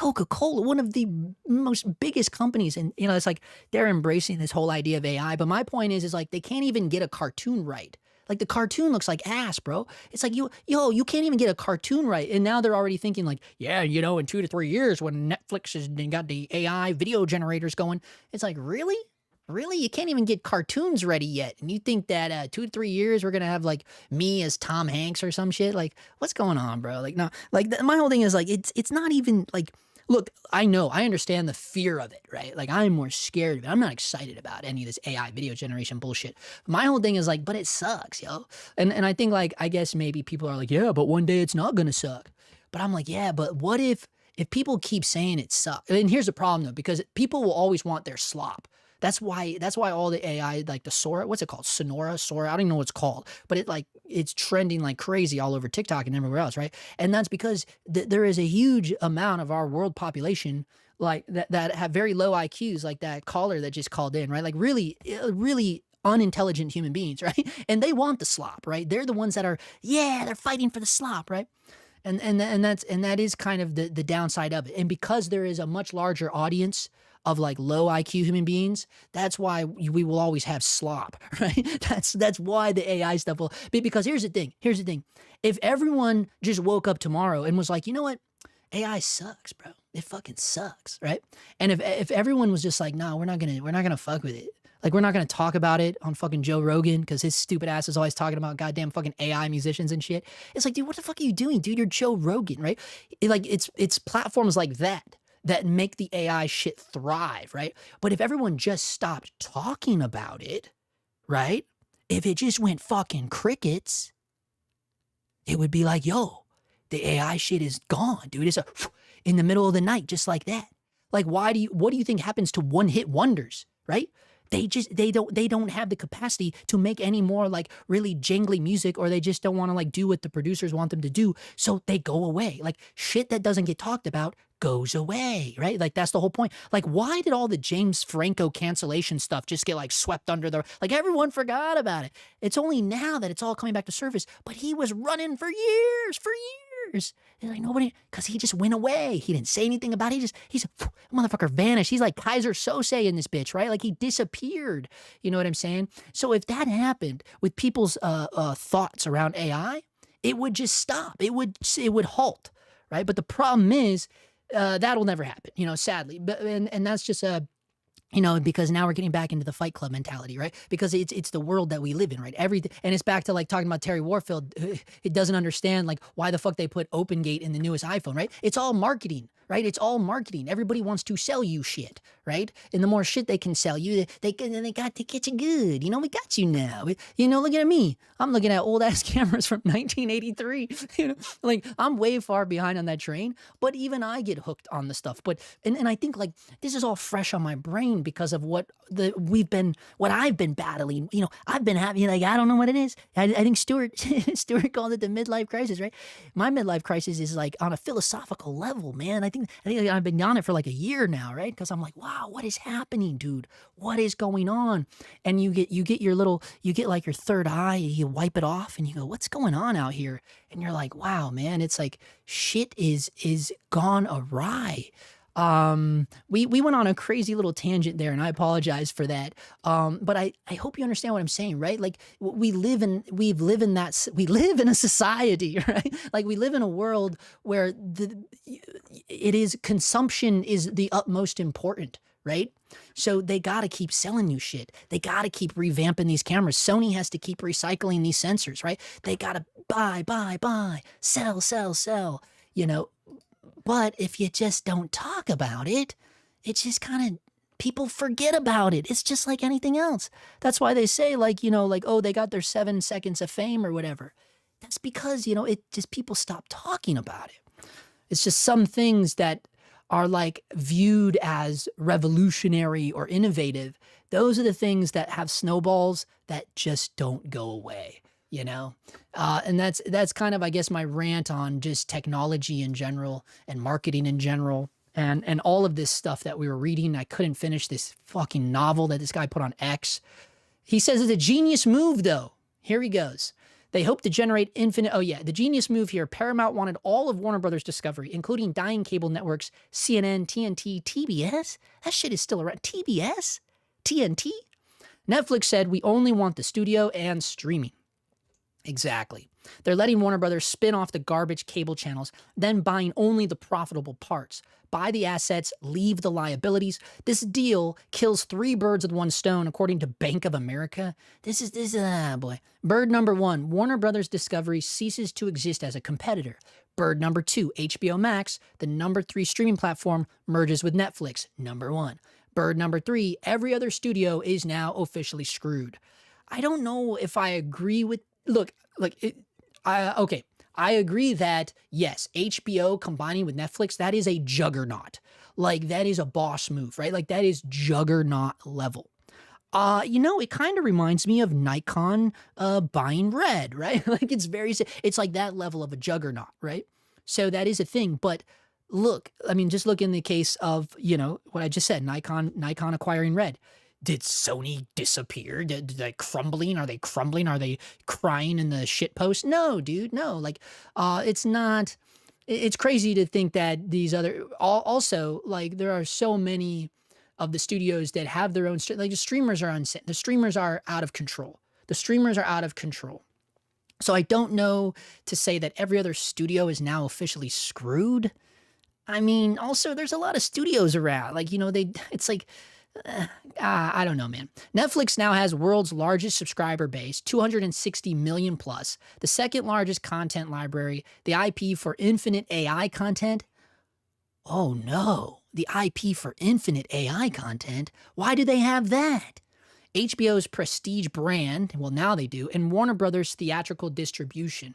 one of the most biggest companies. And, you know, it's like they're embracing this whole idea of AI. But my point is like they can't even get a cartoon right. Like the cartoon looks like ass, bro. It's like, you can't even get a cartoon right. And now they're already thinking like, yeah, you know, in 2 to 3 years when Netflix has got the AI video generators going, it's like, really? Really? You can't even get cartoons ready yet. And you think that 2 to 3 years we're going to have like me as Tom Hanks or some shit? Like, what's going on, bro? Like, no, like my whole thing is like, it's not even like, look, I understand the fear of it, right? Like I'm more scared of it. I'm not excited about any of this AI video generation bullshit. My whole thing is like, but it sucks, yo. And I think like, I guess maybe people are like, yeah, but one day it's not going to suck. But I'm like, yeah, but what if people keep saying it sucks? And here's the problem though, because people will always want their slop. That's why all the AI, like the Sora, what's it called? Sora, I don't even know what it's called, but it's trending like crazy all over TikTok and everywhere else, right? And that's because there is a huge amount of our world population like that have very low IQs, like that caller that just called in, right? Like really unintelligent human beings, right? And they want the slop, right? They're the ones that are, yeah, they're fighting for the slop, right? And that is kind of the downside of it. And because there is a much larger audience of like low IQ human beings, that's why we will always have slop, right? That's why the AI stuff will be, because here's the thing. If everyone just woke up tomorrow and was like, you know what? AI sucks, bro. It fucking sucks, right? And if everyone was just like, no, we're not gonna fuck with it. Like, we're not going to talk about it on fucking Joe Rogan because his stupid ass is always talking about goddamn fucking AI musicians and shit. It's like, dude, what the fuck are you doing, dude? You're Joe Rogan, right? It's platforms like that make the AI shit thrive, right? But if everyone just stopped talking about it, right? If it just went fucking crickets, it would be like, yo, the AI shit is gone, dude. It's in the middle of the night, just like that. Like, what do you think happens to one-hit wonders, right? they don't have the capacity to make any more like really jangly music, or they just don't want to like do what the producers want them to do. So they go away. Like shit that doesn't get talked about goes away, right? Like that's the whole point. Like why did all the James Franco cancellation stuff just get like swept under the, like everyone forgot about it. It's only now that it's all coming back to surface, but he was running for years. It's like nobody, because he just went away. He didn't say anything about it. He's a motherfucker vanished. He's like Kaiser Sose in this bitch, right? Like he disappeared. You know what I'm saying? So if that happened with people's thoughts around AI, it would just stop. It would halt, right? But the problem is that'll never happen, you know, sadly. But and that's just a, you know, because now we're getting back into the Fight Club mentality, right? Because it's the world that we live in, right? Everything, and it's back to like talking about Terry Warfield. It doesn't understand like why the fuck they put OpenGate in the newest iPhone, right? It's all marketing, right? It's all marketing. Everybody wants to sell you shit, right? And the more shit they can sell you, they get you good. You know, we got you now. You know, look at me. I'm looking at old ass cameras from 1983. You know, like I'm way far behind on that train, but even I get hooked on the stuff. But and I think like this is all fresh on my brain because of what I've been battling. You know, I've been having, like, I don't know what it is. I think Stuart called it the midlife crisis, right? My midlife crisis is like on a philosophical level, man. I think I've been on it for like a year now, right? Because I'm like, wow, what is happening, dude? What is going on? And you get like your third eye, you wipe it off and you go, what's going on out here? And you're like, wow, man, it's like shit is gone awry. We went on a crazy little tangent there, and I apologize for that. But I hope you understand what I'm saying, right? Like we live in a society, right? Like we live in a world where consumption is the utmost important, right? So they got to keep selling you shit. They got to keep revamping these cameras. Sony has to keep recycling these sensors, right? They got to buy, sell, you know. But if you just don't talk about it, it's just kind of, people forget about it. It's just like anything else. That's why they say, like, you know, like, oh, they got their 7 seconds of fame or whatever. That's because, you know, it just, people stop talking about it. It's just some things that are like viewed as revolutionary or innovative. Those are the things that have snowballs that just don't go away. You know, and that's kind of, I guess, my rant on just technology in general and marketing in general, and all of this stuff that we were reading. I couldn't finish this fucking novel that this guy put on X. He says it's a genius move, though. Here he goes. They hope to generate infinite. Oh yeah, the genius move here. Paramount wanted all of Warner Brothers Discovery, including dying cable networks CNN, TNT, TBS. That shit is still around. TBS, TNT. Netflix said we only want the studio and streaming. Exactly. They're letting Warner Brothers spin off the garbage cable channels, then buying only the profitable parts. Buy the assets, leave the liabilities. This deal kills 3 birds with 1 stone, according to Bank of America. This is boy. Bird number 1, Warner Brothers Discovery ceases to exist as a competitor. Bird number 2, HBO Max, the number 3 streaming platform, merges with Netflix, number 1. Bird number 3, every other studio is now officially screwed. I don't know if I agree with. Look, okay. I agree that, yes, HBO combining with Netflix, that is a juggernaut. Like, that is a boss move, right? Like, that is juggernaut level. You know, it kind of reminds me of Nikon buying Red, right? Like, it's like that level of a juggernaut, right? So that is a thing. But look, I mean, just look in the case of, you know, what I just said, Nikon acquiring Red. Did Sony disappear? Did they crumbling? Are they crumbling? Are they crying in the shit post? No, dude, no. Like, it's not. It's crazy to think that these other. Also, like, there are so many of the studios that have their own. Like, the streamers are out of control. The streamers are out of control. So I don't know to say that every other studio is now officially screwed. I mean, also there's a lot of studios around. Like, you know, it's like. I don't know, man. Netflix now has world's largest subscriber base, 260 million plus, the second largest content library, the IP for infinite AI content. Oh no, the IP for infinite AI content? Why do they have that? HBO's prestige brand, well now they do, and Warner Brothers theatrical distribution.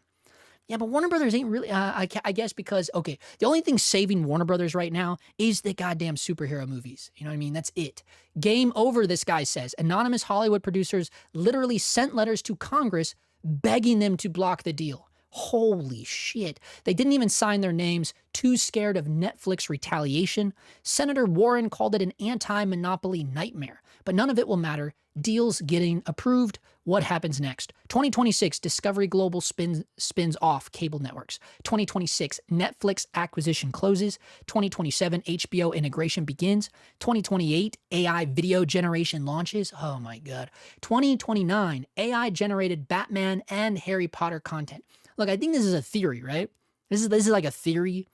Yeah, but Warner Brothers ain't really, I guess because, okay, the only thing saving Warner Brothers right now is the goddamn superhero movies. You know what I mean? That's it. Game over, this guy says. Anonymous Hollywood producers literally sent letters to Congress begging them to block the deal. Holy shit. They didn't even sign their names, too scared of Netflix retaliation. Senator Warren called it an anti-monopoly nightmare, but none of it will matter. Deals getting approved. What happens next? 2026, Discovery Global spins off cable networks. 2026, Netflix acquisition closes. 2027, HBO integration begins. 2028, AI video generation launches. Oh my God. 2029, AI generated Batman and Harry Potter content. Look, I think this is a theory, right? This is like a theory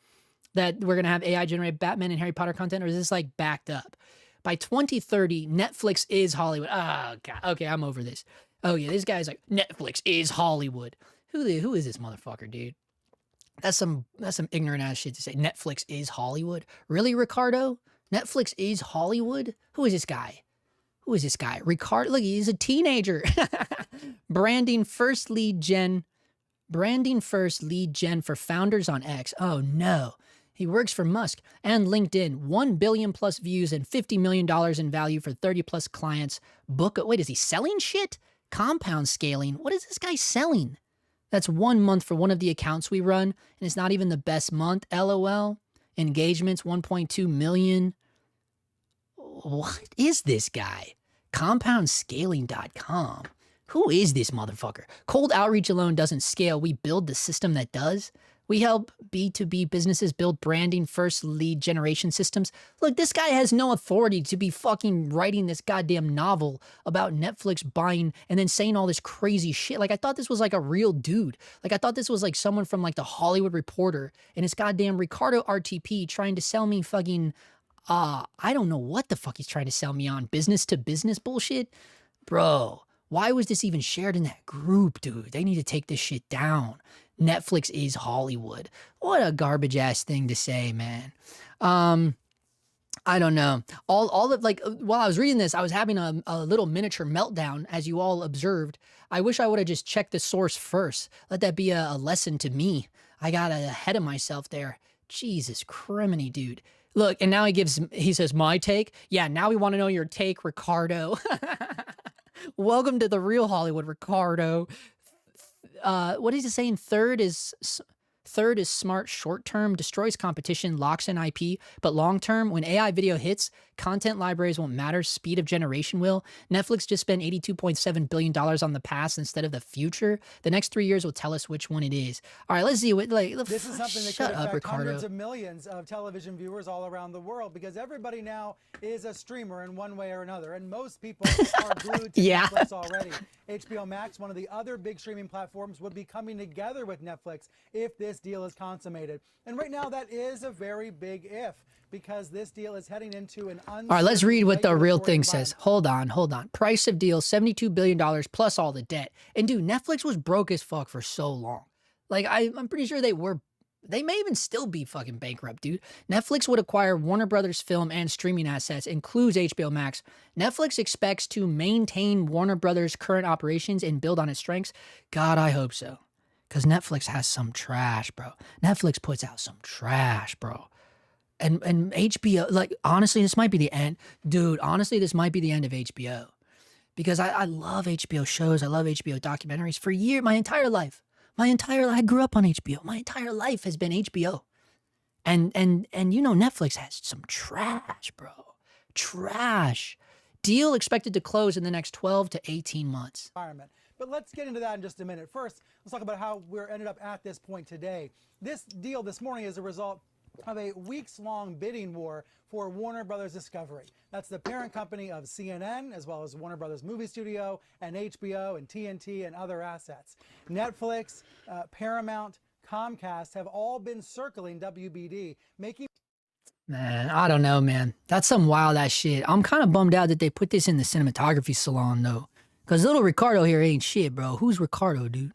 that we're going to have AI generated Batman and Harry Potter content, or is this like backed up? By 2030, Netflix is Hollywood. Oh, God. Okay, I'm over this. Oh, yeah, this guy's like, Netflix is Hollywood. Who is this motherfucker, dude? That's some ignorant ass shit to say. Netflix is Hollywood. Really, Ricardo? Netflix is Hollywood? Who is this guy? Who is this guy? Ricardo, look, he's a teenager. Branding first lead gen for founders on X. Oh, no. He works for Musk and LinkedIn. 1 billion plus views and $50 million in value for 30 plus clients. Wait, is he selling shit? Compound scaling. What is this guy selling? That's 1 month for one of the accounts we run, and it's not even the best month. LOL. Engagements 1.2 million. What is this guy? Compoundscaling.com. Who is this motherfucker? Cold outreach alone doesn't scale. We build the system that does. We help B2B businesses build branding first lead generation systems. Look, this guy has no authority to be fucking writing this goddamn novel about Netflix buying and then saying all this crazy shit. Like, I thought this was like a real dude. Like, I thought this was like someone from like the Hollywood Reporter and it's goddamn Ricardo RTP trying to sell me fucking, I don't know what the fuck he's trying to sell me on. Business to business bullshit? Bro, why was this even shared in that group, dude? They need to take this shit down. Netflix is Hollywood. What a garbage ass thing to say, man. I don't know. All of like while I was reading this, I was having a little miniature meltdown, as you all observed. I wish I would have just checked the source first. Let that be a lesson to me. I got ahead of myself there. Jesus criminy, dude. Look, and now he says, my take. Yeah, now we want to know your take, Ricardo. Welcome to the real Hollywood, Ricardo. What is he saying? Third is smart short term, destroys competition, locks in IP, but long term, when AI video hits, content libraries won't matter, speed of generation will. Netflix just spent $82.7 billion on the past instead of the future. The next 3 years will tell us which one it is. All right, let's see what, like, this is something that shut could up, affect Ricardo. hundreds of millions of television viewers all around the world, because everybody now is a streamer in one way or another, and most people are glued to Yeah. Netflix already. HBO Max, one of the other big streaming platforms, would be coming together with Netflix if this deal is consummated. And right now, that is a very big if, because this deal is heading into an uncertain. All right, let's read what the real regulatory thing says. environment. Hold on. Price of deal, $72 billion plus all the debt. And dude, Netflix was broke as fuck for so long. Like, I'm pretty sure they may even still be fucking bankrupt, dude. Netflix would acquire Warner Brothers film and streaming assets, includes HBO Max. Netflix expects to maintain Warner Brothers' current operations and build on its strengths. God, I hope so. Because Netflix has some trash, bro. Netflix puts out some trash, bro. And HBO, like, honestly, this might be the end. Dude, honestly, this might be the end of HBO. Because I love HBO shows. I love HBO documentaries for years, my entire life. I grew up on HBO. My entire life has been HBO. And you know, Netflix has some trash, bro. Trash. Deal expected to close in the next 12 to 18 months. Environment. But let's get into that in just a minute. First, let's talk about how we're ended up at this point today. This deal this morning is a result of a weeks-long bidding war for Warner Brothers Discovery. That's the parent company of CNN, as well as Warner Brothers Movie Studio and HBO and TNT and other assets. Netflix, Paramount, Comcast have all been circling WBD, making... Man, I don't know, man. That's some wild ass shit. I'm kind of bummed out that they put this in the cinematography salon, though. Because little Ricardo here ain't shit, bro. Who's Ricardo, dude?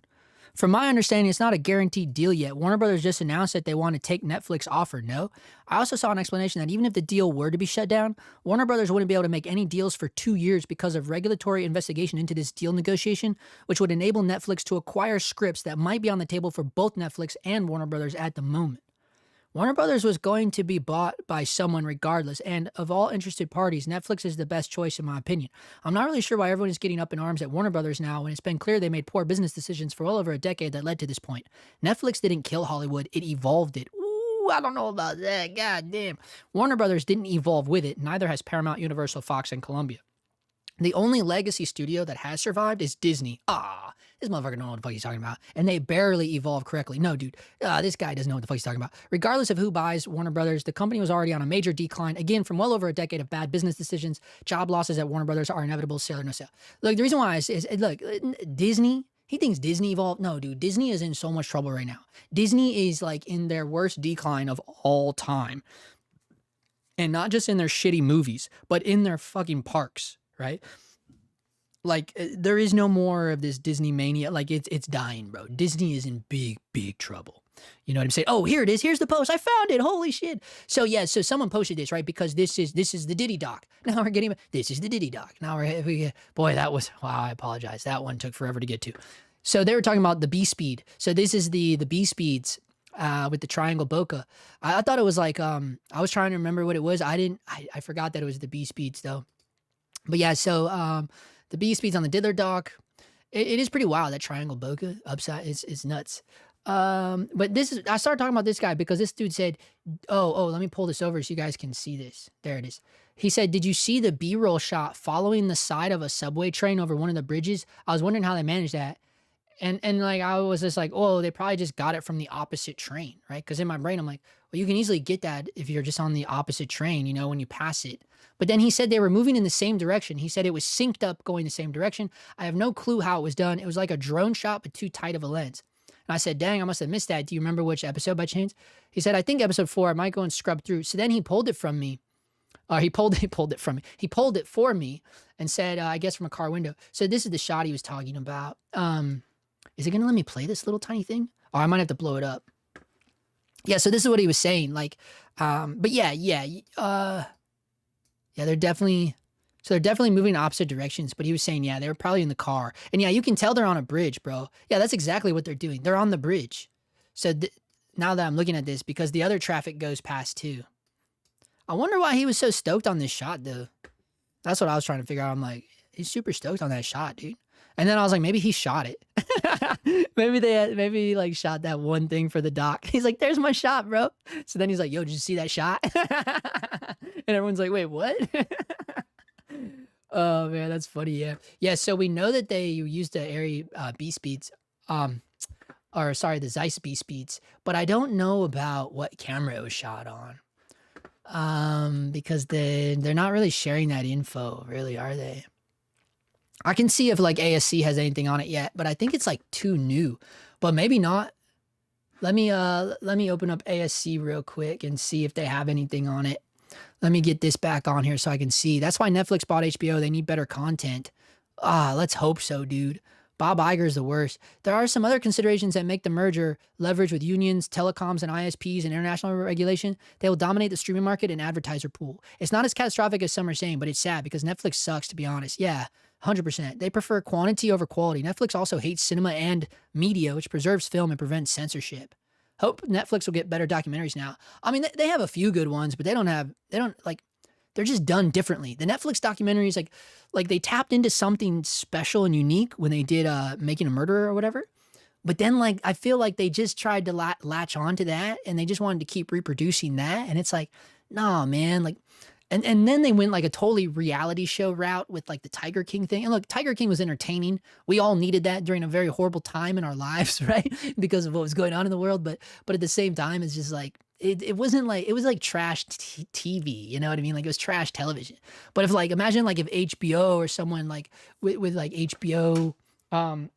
From my understanding, it's not a guaranteed deal yet. Warner Brothers just announced that they want to take Netflix offer. No. I also saw an explanation that even if the deal were to be shut down, Warner Brothers wouldn't be able to make any deals for 2 years because of regulatory investigation into this deal negotiation, which would enable Netflix to acquire scripts that might be on the table for both Netflix and Warner Brothers at the moment. Warner Brothers was going to be bought by someone regardless, and of all interested parties, Netflix is the best choice in my opinion. I'm not really sure why everyone is getting up in arms at Warner Brothers now when it's been clear they made poor business decisions for well over a decade that led to this point. Netflix didn't kill Hollywood, it evolved it. Ooh, I don't know about that, god damn. Warner Brothers didn't evolve with it, neither has Paramount, Universal, Fox, and Columbia. The only legacy studio that has survived is Disney. This motherfucker don't know what the fuck he's talking about. And they barely evolved correctly. No, dude, this guy doesn't know what the fuck he's talking about. Regardless of who buys Warner Brothers, the company was already on a major decline. Again, from well over a decade of bad business decisions, job losses at Warner Brothers are inevitable, sale or no sale. Look, the reason why is look, Disney, he thinks Disney evolved. No, dude, Disney is in so much trouble right now. Disney is like in their worst decline of all time. And not just in their shitty movies, but in their fucking parks, right? Like, there is no more of this Disney mania. Like, it's dying, bro. Disney is in big, big trouble. You know what I'm saying? Oh, here it is. Here's the post. I found it. Holy shit. So, yeah, so someone posted this, right? Because this is the Diddy doc. Now we're getting, this is the Diddy doc. Now boy, that was, wow, I apologize. That one took forever to get to. So they were talking about the B-Speed. So this is the B-Speeds with the triangle bokeh. I thought it was like, I was trying to remember what it was. I forgot that it was the B-Speeds, though. But, yeah, so, the B-Speeds on the Diddler dock. It is pretty wild, that triangle bokeh upside is nuts. But I started talking about this guy because this dude said, oh, let me pull this over so you guys can see this. There it is. He said, did you see the B-roll shot following the side of a subway train over one of the bridges? I was wondering how they managed that. And like, I was just like, oh, they probably just got it from the opposite train, right? Because in my brain, I'm like, well, you can easily get that if you're just on the opposite train, you know, when you pass it. But then he said they were moving in the same direction. He said it was synced up going the same direction. I have no clue how it was done. It was like a drone shot, but too tight of a lens. And I said, dang, I must have missed that. Do you remember which episode by chance? He said, I think episode 4. I might go and scrub through. So then he pulled it from me. He pulled it from me. He pulled it for me and said, I guess from a car window. So this is the shot he was talking about. Is it going to let me play this little tiny thing? Or I might have to blow it up. Yeah, so this is what he was saying. Like, but yeah, they're definitely moving in opposite directions. But he was saying, yeah, they were probably in the car. And yeah, you can tell they're on a bridge, bro. Yeah, that's exactly what they're doing. They're on the bridge. So now that I'm looking at this, because the other traffic goes past too. I wonder why he was so stoked on this shot, though. That's what I was trying to figure out. I'm like, he's super stoked on that shot, dude. And then I was like, maybe he shot it. maybe he like shot that one thing for the doc. He's like, there's my shot, bro. So then he's like, yo, did you see that shot? And everyone's like, wait, what? Oh man, that's funny. Yeah. Yeah. So we know that they used the Airy B-Speeds, the Zeiss B-Speeds, but I don't know about what camera it was shot on. Because they're not really sharing that info, really, are they? I can see if like ASC has anything on it yet, but I think it's like too new, but maybe not. Let me open up ASC real quick and see if they have anything on it. Let me get this back on here so I can see. That's why Netflix bought HBO. They need better content. Let's hope so, dude. Bob Iger's the worst. There are some other considerations that make the merger leverage with unions, telecoms, and ISPs and international regulation. They will dominate the streaming market and advertiser pool. It's not as catastrophic as some are saying, but it's sad because Netflix sucks, to be honest. Yeah, 100%. They prefer quantity over quality. Netflix also hates cinema and media, which preserves film and prevents censorship. Hope Netflix will get better documentaries now. I mean, they have a few good ones, but they're just done differently. The Netflix documentaries, like they tapped into something special and unique when they did Making a Murderer or whatever. But then like, I feel like they just tried to latch onto that and they just wanted to keep reproducing that. And it's like, nah, man, like, and then they went like a totally reality show route with like the Tiger King thing. And look, Tiger King was entertaining. We all needed that during a very horrible time in our lives, right? Because of what was going on in the world. But at the same time, it's just like, it wasn't like, it was like trash TV, you know what I mean? Like it was trash television. But if like, imagine like if HBO or someone like with like HBO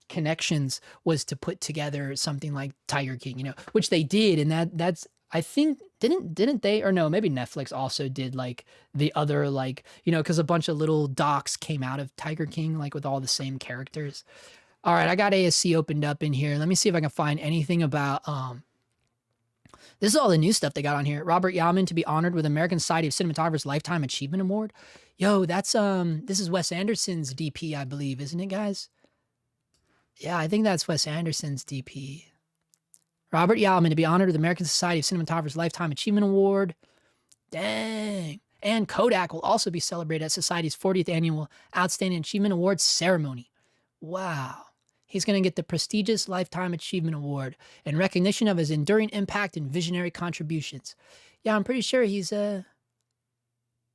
connections was to put together something like Tiger King, you know, which they did. And that's, I think, didn't they, or no, maybe Netflix also did like the other, like, you know, cause a bunch of little docs came out of Tiger King, like with all the same characters. All right, I got ASC opened up in here. Let me see if I can find anything about this is all the new stuff they got on here. Robert Yeoman to be honored with American Society of Cinematographers Lifetime Achievement Award. Yo, that's this is Wes Anderson's DP, I believe, isn't it, guys? Yeah, I think that's Wes Anderson's DP. Robert Yeoman to be honored with American Society of Cinematographers Lifetime Achievement Award. Dang. And Kodak will also be celebrated at Society's 40th Annual Outstanding Achievement Awards ceremony. Wow. He's going to get the prestigious Lifetime Achievement Award in recognition of his enduring impact and visionary contributions. Yeah, I'm pretty sure he's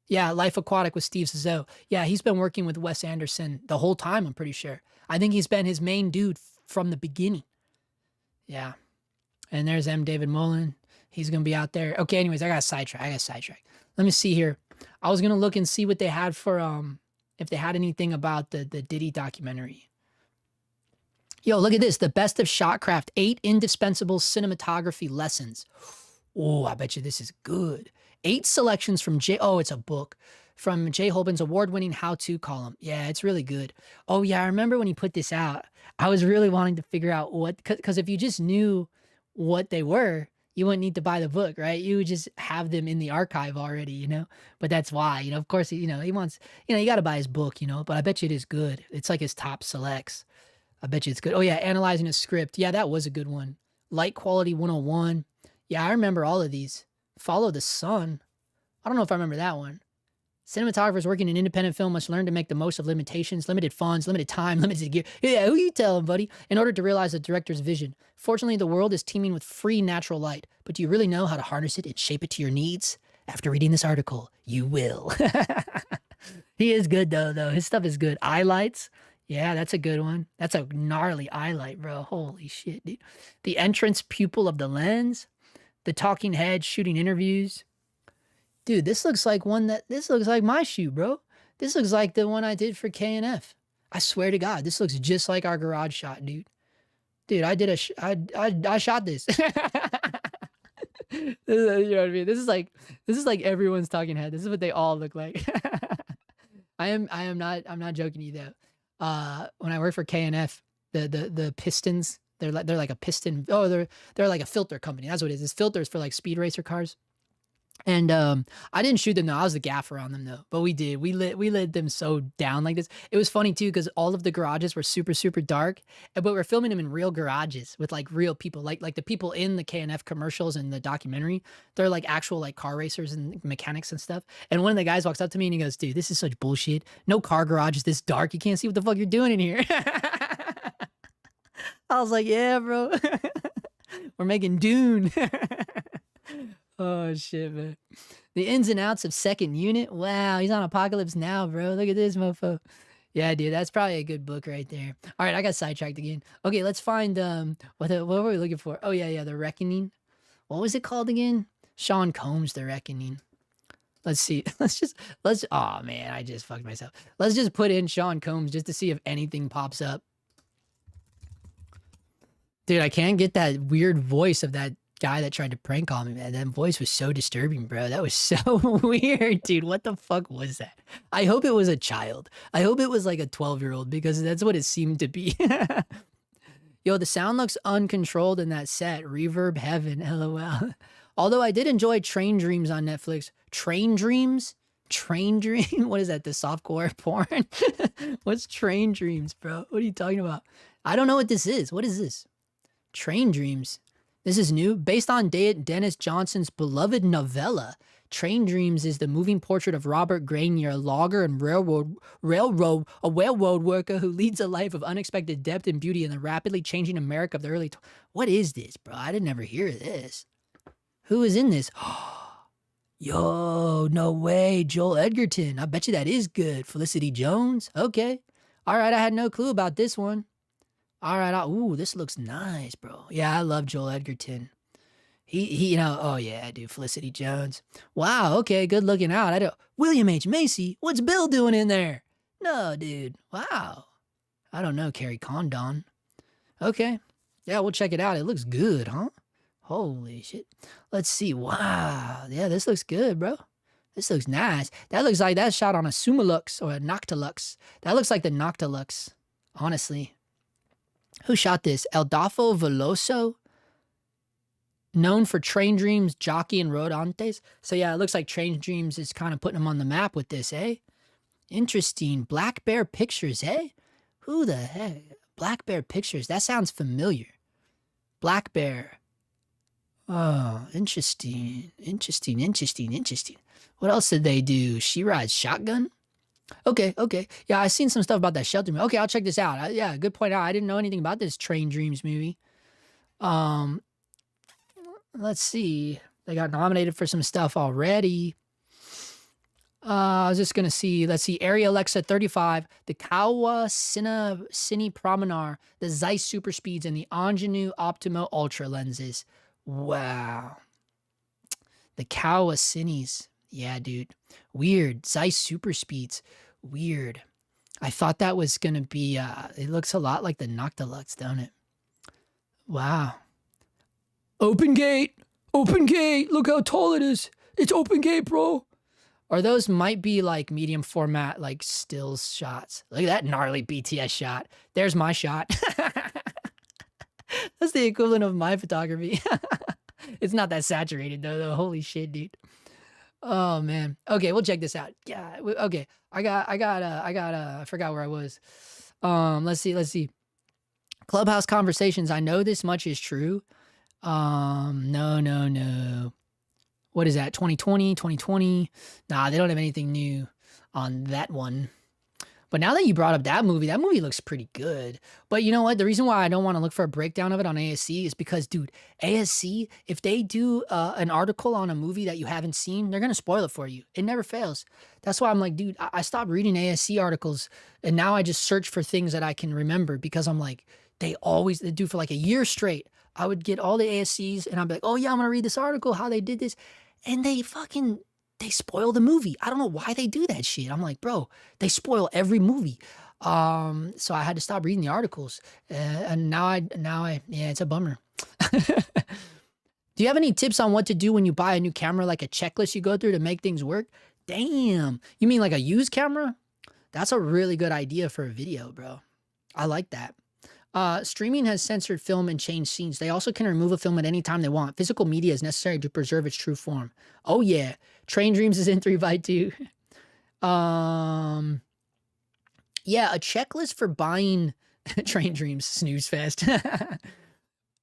yeah, Life Aquatic with Steve Zissou. Yeah, he's been working with Wes Anderson the whole time, I'm pretty sure. I think he's been his main dude from the beginning. Yeah. And there's M. David Mullen. He's going to be out there. Okay, anyways, I got sidetracked. Let me see here. I was going to look and see what they had for, if they had anything about the Diddy documentary. Yo, look at this. The Best of Shotcraft, 8 indispensable cinematography lessons. Oh, I bet you this is good. 8 selections from it's a book from Jay Holben's award-winning how-to column. Yeah, it's really good. Oh yeah, I remember when he put this out, I was really wanting to figure out what, because if you just knew what they were, you wouldn't need to buy the book, right? You would just have them in the archive already, you know? But that's why, you know, of course, you know, he wants, you know, you got to buy his book, you know, but I bet you it is good. It's like his top selects. I bet you it's good. Oh yeah, Analyzing a Script. Yeah, that was a good one. Light Quality 101. Yeah, I remember all of these. Follow the Sun. I don't know if I remember that one. Cinematographers working in independent film must learn to make the most of limitations, limited funds, limited time, limited gear. Yeah, who you telling, buddy? In order to realize the director's vision. Fortunately, the world is teeming with free natural light, but do you really know how to harness it and shape it to your needs? After reading this article, you will. He is good though. His stuff is good. Eyelights. Yeah, that's a good one. That's a gnarly eyelight, bro. Holy shit, dude. The Entrance Pupil of the Lens. The Talking Head shooting interviews. Dude, this looks like this looks like my shoot, bro. This looks like the one I did for KNF. I swear to God, this looks just like our garage shot, dude. Dude, I did I shot this. You know what I mean? This is like everyone's Talking Head. This is what they all look like. I'm not joking you though. When I worked for KNF, the Pistons, they're like a piston. Oh, they're like a filter company. That's what it is. It's filters for like speed racer cars. And I didn't shoot them though. I was the gaffer on them though. But we did. We lit them so down like this. It was funny too because all of the garages were super super dark, but we're filming them in real garages with like real people, like the people in the KNF commercials and the documentary. They're like actual like car racers and mechanics and stuff. And one of the guys walks up to me and he goes, "Dude, this is such bullshit. No car garage is this dark. You can't see what the fuck you're doing in here." I was like, "Yeah, bro. We're making Dune." Oh shit, man. The Ins and Outs of Second Unit. Wow, he's on Apocalypse Now, bro. Look at this mofo. Yeah, dude, that's probably a good book right there. All right, I got sidetracked again. Okay, let's find what were we looking for? Oh yeah, The Reckoning. What was it called again? Sean Combs' The Reckoning. Let's see. Oh man, I just fucked myself. Let's just put in Sean Combs just to see if anything pops up. Dude, I can't get that weird voice of that guy that tried to prank call me, man. That voice was so disturbing, bro. That was so weird, dude. What the fuck was that? I hope it was a child. I hope it was like a 12-year-old because that's what it seemed to be. Yo, the sound looks uncontrolled in that set. Reverb heaven, lol. Although I did enjoy Train Dreams on Netflix. Train Dreams? Train Dream? What is that? The softcore porn? What's Train Dreams, bro? What are you talking about? I don't know what this is. What is this? Train Dreams. This is new. Based on Dennis Johnson's beloved novella, Train Dreams is the moving portrait of Robert Grenier, a logger and railroad worker who leads a life of unexpected depth and beauty in the rapidly changing America of the early. What is this, bro? I didn't ever hear of this. Who is in this? Yo, no way. Joel Edgerton. I bet you that is good. Felicity Jones. Okay. All right. I had no clue about this one. All right. Ooh, this looks nice, bro. Yeah, I love Joel Edgerton. He, you know, oh yeah, dude, Felicity Jones. Wow, okay, good looking out. I don't. William H. Macy, what's Bill doing in there? No, dude. Wow. I don't know, Carrie Condon. Okay. Yeah, we'll check it out. It looks good, huh? Holy shit. Let's see. Wow. Yeah, this looks good, bro. This looks nice. That looks like that's shot on a Sumalux or a Noctilux. That looks like the Noctilux, honestly. Who shot this? Eldafo Veloso, known for Train Dreams, Jockey, and Rodantes. So yeah, it looks like Train Dreams is kind of putting them on the map with this, eh? Interesting. Black Bear Pictures, eh? Who the heck? Black Bear Pictures. That sounds familiar. Black Bear. Oh, interesting. Interesting, interesting, interesting. What else did they do? She Rides Shotgun? Okay, okay. Yeah, I seen some stuff about that shelter movie. Okay, I'll check this out. Yeah, good point out. I didn't know anything about this Train Dreams movie. Let's see. They got nominated for some stuff already. I was just gonna see. Let's see. Area Alexa 35, the Kawa Cine Promenade, the Zeiss Super Speeds, and the Ingenue Optimo Ultra lenses. Wow. The Kawa Cines. Yeah, dude. Weird. Zeiss Super Speeds. Weird. I thought that was gonna be. It looks a lot like the Noctilux, don't it? Wow. Open gate. Open gate. Look how tall it is. It's open gate, bro. Or those might be like medium format, like stills shots. Look at that gnarly BTS shot. There's my shot. That's the equivalent of my photography. It's not that saturated though. Holy shit, dude. Oh man. Okay, we'll check this out. Yeah. Okay. I forgot where I was. Let's see. Clubhouse conversations. I know this much is true. No. What is that? 2020? Nah, they don't have anything new on that one. But now that you brought up that movie looks pretty good. But you know what? The reason why I don't want to look for a breakdown of it on ASC is because, dude, ASC, if they do an article on a movie that you haven't seen, they're going to spoil it for you. It never fails. That's why I'm like, dude, I stopped reading ASC articles and now I just search for things that I can remember because I'm like, they do for like a year straight. I would get all the ASCs and I'd be like, oh yeah, I'm going to read this article, how they did this. And they spoil the movie. I don't know why they do that shit. I'm like, bro, they spoil every movie. So I had to stop reading the articles. And now I, yeah, it's a bummer. Do you have any tips on what to do when you buy a new camera, like a checklist you go through to make things work? Damn. You mean like a used camera? That's a really good idea for a video, bro. I like that. Streaming has censored film and changed scenes. They also can remove a film at any time they want. Physical media is necessary to preserve its true form. Oh yeah. Train Dreams is in 3x2. Yeah, a checklist for buying Train Dreams, snooze fest.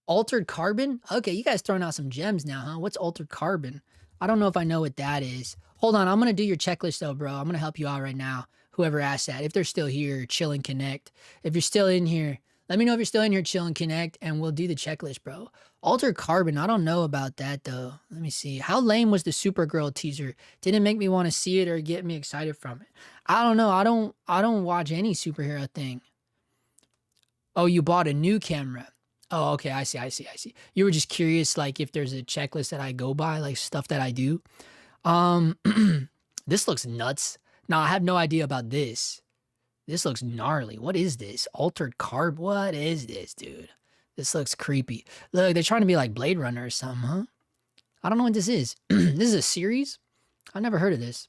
Altered Carbon? Okay, you guys throwing out some gems now, huh? What's Altered Carbon? I don't know if I know what that is. Hold on, I'm going to do your checklist though, bro. I'm going to help you out right now. Whoever asked that. If they're still here, chill and connect. If you're still in here, let me know if you're still in here, chill and connect, and we'll do the checklist, bro. Altered Carbon, I don't know about that, though. Let me see. How lame was the Supergirl teaser? Didn't make me want to see it or get me excited from it. I don't know. I don't watch any superhero thing. Oh, you bought a new camera. Oh, okay. I see. You were just curious, like, if there's a checklist that I go by, like, stuff that I do. This looks nuts. Nah, I have no idea about this. This looks gnarly. What is this? Altered Carb? What is this, dude? This looks creepy. Look, they're trying to be like Blade Runner or something, huh? I don't know what this is. This is a series? I never heard of this.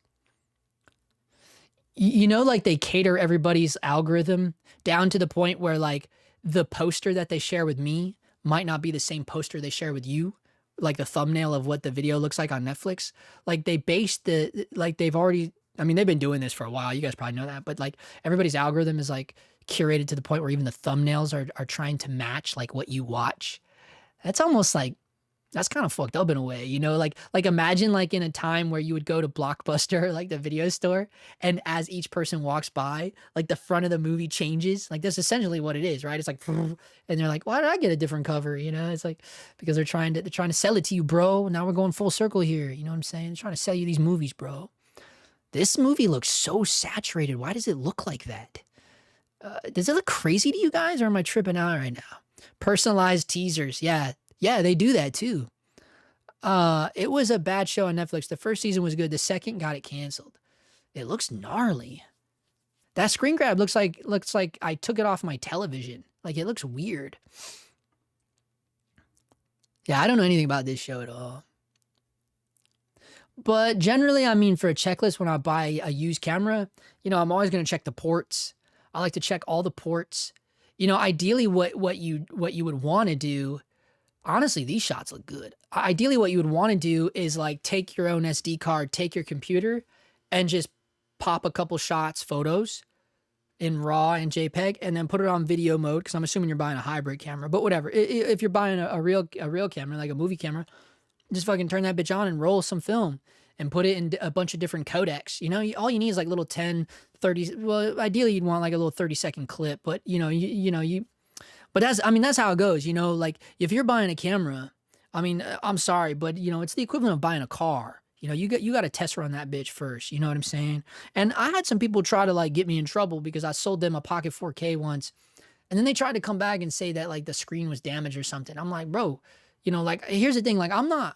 You know, like they cater everybody's algorithm down to the point where like the poster that they share with me might not be the same poster they share with you. Like the thumbnail of what the video looks like on Netflix. Like they based they've already, I mean, they've been doing this for a while. You guys probably know that. But like everybody's algorithm is like curated to the point where even the thumbnails are trying to match like what you watch. That's almost like, that's kind of fucked up in a way, you know, like imagine like in a time where you would go to Blockbuster, like the video store, and as each person walks by, like the front of the movie changes. Like that's essentially what it is, right? It's like, and they're like, why did I get a different cover? You know, it's like, because they're trying to sell it to you, bro. Now we're going full circle here. You know what I'm saying? They're trying to sell you these movies, bro. This movie looks so saturated. Why does it look like that? Does it look crazy to you guys, or am I tripping out right now? Personalized teasers. Yeah, they do that too. It was a bad show on Netflix. The first season was good. The second got it canceled. It looks gnarly. That screen grab looks like I took it off my television. Like it looks weird. Yeah, I don't know anything about this show at all. But generally, I mean, for a checklist, when I buy a used camera, you know, I'm always going to check the ports. I like to check all the ports. you know, ideally what you would want to do, honestly, these shots look good. Ideally what you would want to do is like take your own SD card, take your computer and just pop a couple shots, photos in RAW and JPEG, and then put it on video mode, because I'm assuming you're buying a hybrid camera, but whatever. If you're buying a real camera, like a movie camera, just fucking turn that bitch on and roll some film and put it in a bunch of different codecs. You know, all you need is like little 10, 30, well, ideally you'd want like a little 30-second clip, but but that's how it goes, you know, like if you're buying a camera, I mean, I'm sorry, but you know, it's the equivalent of buying a car. You know, you got to test run that bitch first. You know what I'm saying? And I had some people try to like get me in trouble because I sold them a Pocket 4K once. And then they tried to come back and say that like the screen was damaged or something. I'm like, bro, you know, like here's the thing. Like I'm not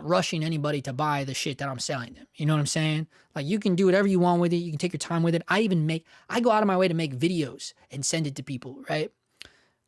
rushing anybody to buy the shit that I'm selling them. You know what I'm saying? Like you can do whatever you want with it. You can take your time with it. I go out of my way to make videos and send it to people, right?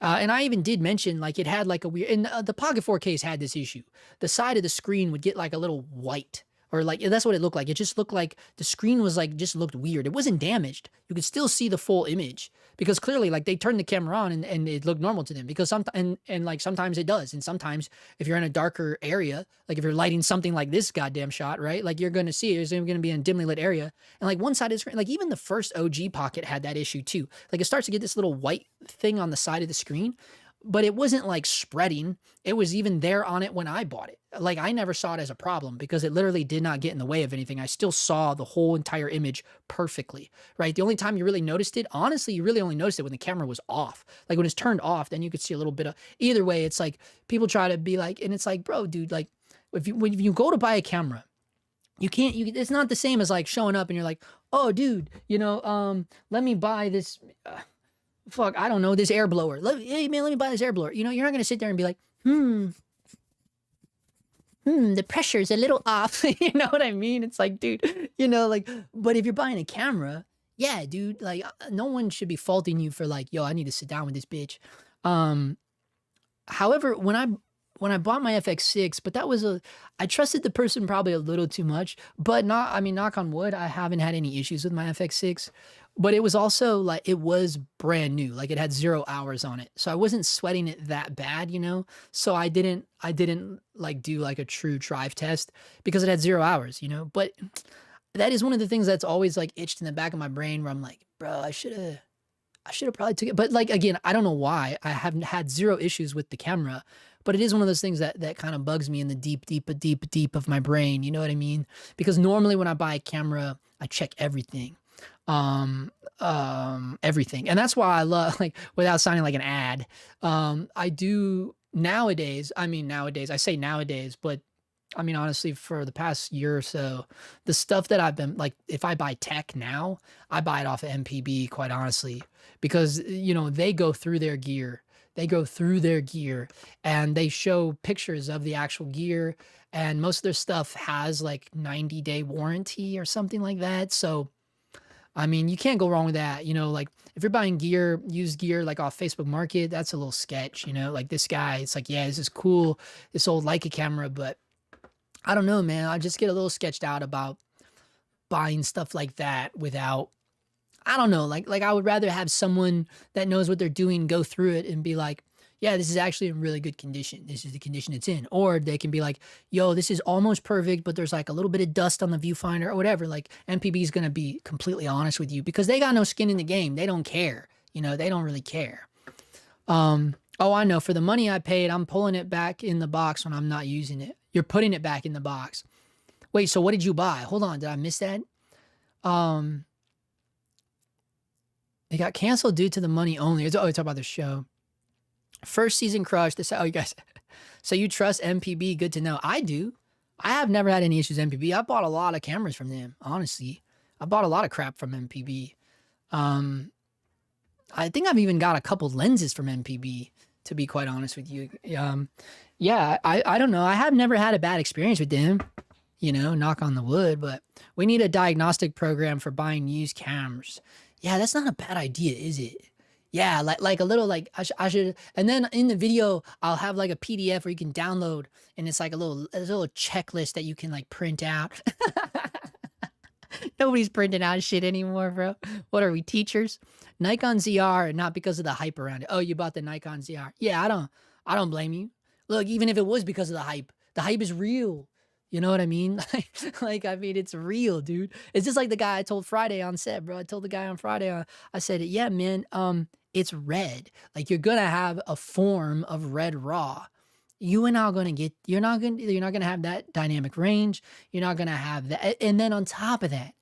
And I even did mention like it had like a weird, and the Pocket 4Ks had this issue. The side of the screen would get like a little white. Or like, that's what it looked like. It just looked like the screen was like, just looked weird. It wasn't damaged. You could still see the full image because clearly like they turned the camera on and it looked normal to them because like sometimes it does. And sometimes if you're in a darker area, like if you're lighting something like this goddamn shot, right? Like you're going to see it. It's going to be in a dimly lit area. And like one side of the screen, like even the first OG Pocket had that issue too. Like it starts to get this little white thing on the side of the screen. But it wasn't like spreading. It was even there on it when I bought it. Like I never saw it as a problem because it literally did not get in the way of anything. I still saw the whole entire image perfectly, right? The only time you really noticed it, honestly, you really only noticed it when the camera was off. Like when it's turned off, then you could see a little bit of, either way, it's like people try to be like, and it's like, bro, dude, like when you go to buy a camera, it's not the same as like showing up and you're like, oh dude, you know, let me buy this, I don't know, this air blower. Hey man, let me buy this air blower. You know, you're not going to sit there and be like, the pressure's a little off. You know what I mean? It's like, dude, you know, like, but if you're buying a camera, yeah, dude, like no one should be faulting you for like, yo, I need to sit down with this bitch. However, when I bought my FX6, but I trusted the person probably a little too much, but knock on wood, I haven't had any issues with my FX6. But it was also like, it was brand new. Like it had 0 hours on it. So I wasn't sweating it that bad, you know? So I didn't like do like a true drive test because it had 0 hours, you know? But that is one of the things that's always like itched in the back of my brain where I'm like, bro, I should have probably took it. But like, again, I don't know why. I haven't had 0 issues with the camera, but it is one of those things that kind of bugs me in the deep of my brain. You know what I mean? Because normally when I buy a camera, I check everything. Everything. And that's why I love, like, without sounding like an ad, I do nowadays, I say nowadays, but I mean, honestly, for the past year or so, the stuff that I've been like, if I buy tech now, I buy it off of MPB, quite honestly, because, you know, they go through their gear. And they show pictures of the actual gear, and most of their stuff has like 90-day warranty or something like that. So I mean, you can't go wrong with that. You know, like if you're buying gear, used gear, like off Facebook Market, that's a little sketch, you know, like this guy, it's like, yeah, this is cool, this old Leica camera, but I don't know, man. I just get a little sketched out about buying stuff like that without, I don't know, like I would rather have someone that knows what they're doing go through it and be like, yeah, this is actually in really good condition. This is the condition it's in. Or they can be like, yo, this is almost perfect, but there's like a little bit of dust on the viewfinder or whatever. Like MPB is going to be completely honest with you because they got no skin in the game. They don't care. You know, they don't really care. Oh, I know. For the money I paid, I'm pulling it back in the box when I'm not using it. You're putting it back in the box. Wait, so what did you buy? Hold on. Did I miss that? It got canceled due to the money only. Oh, talk about the show. First season crush. Oh, you guys. So you trust MPB? Good to know. I do. I have never had any issues with MPB. I bought a lot of cameras from them. Honestly, I bought a lot of crap from MPB. I think I've even got a couple lenses from MPB. To be quite honest with you, yeah. I don't know. I have never had a bad experience with them. You know, knock on the wood. But we need a diagnostic program for buying used cameras. Yeah, that's not a bad idea, is it? Yeah, like a little like I should, and then in the video I'll have like a PDF where you can download, and it's like a little checklist that you can like print out. Nobody's printing out shit anymore, bro. What are we, teachers? Nikon ZR, not because of the hype around it. Oh, you bought the Nikon ZR. Yeah, I don't blame you. Look, even if it was because of the hype is real. You know what I mean? I mean, it's real, dude. It's just like the guy I told Friday on set, bro. I told the guy on Friday, I said, yeah, man, it's red. Like, you're gonna have a form of red raw. You are not gonna get, you're not gonna have that dynamic range. You're not gonna have that. And then on top of that,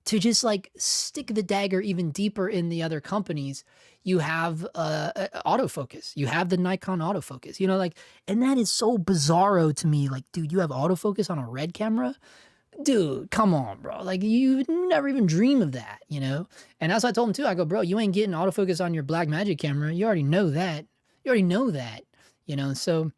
to just like stick the dagger even deeper in the other companies, you have autofocus. You have the Nikon autofocus, you know, like, and that is so bizarro to me. Like, dude, you have autofocus on a red camera? Dude, come on, bro. Like, you would never even dream of that, you know? And as I told him too, I go, bro, you ain't getting autofocus on your Blackmagic camera. You already know that. You already know that, you know? So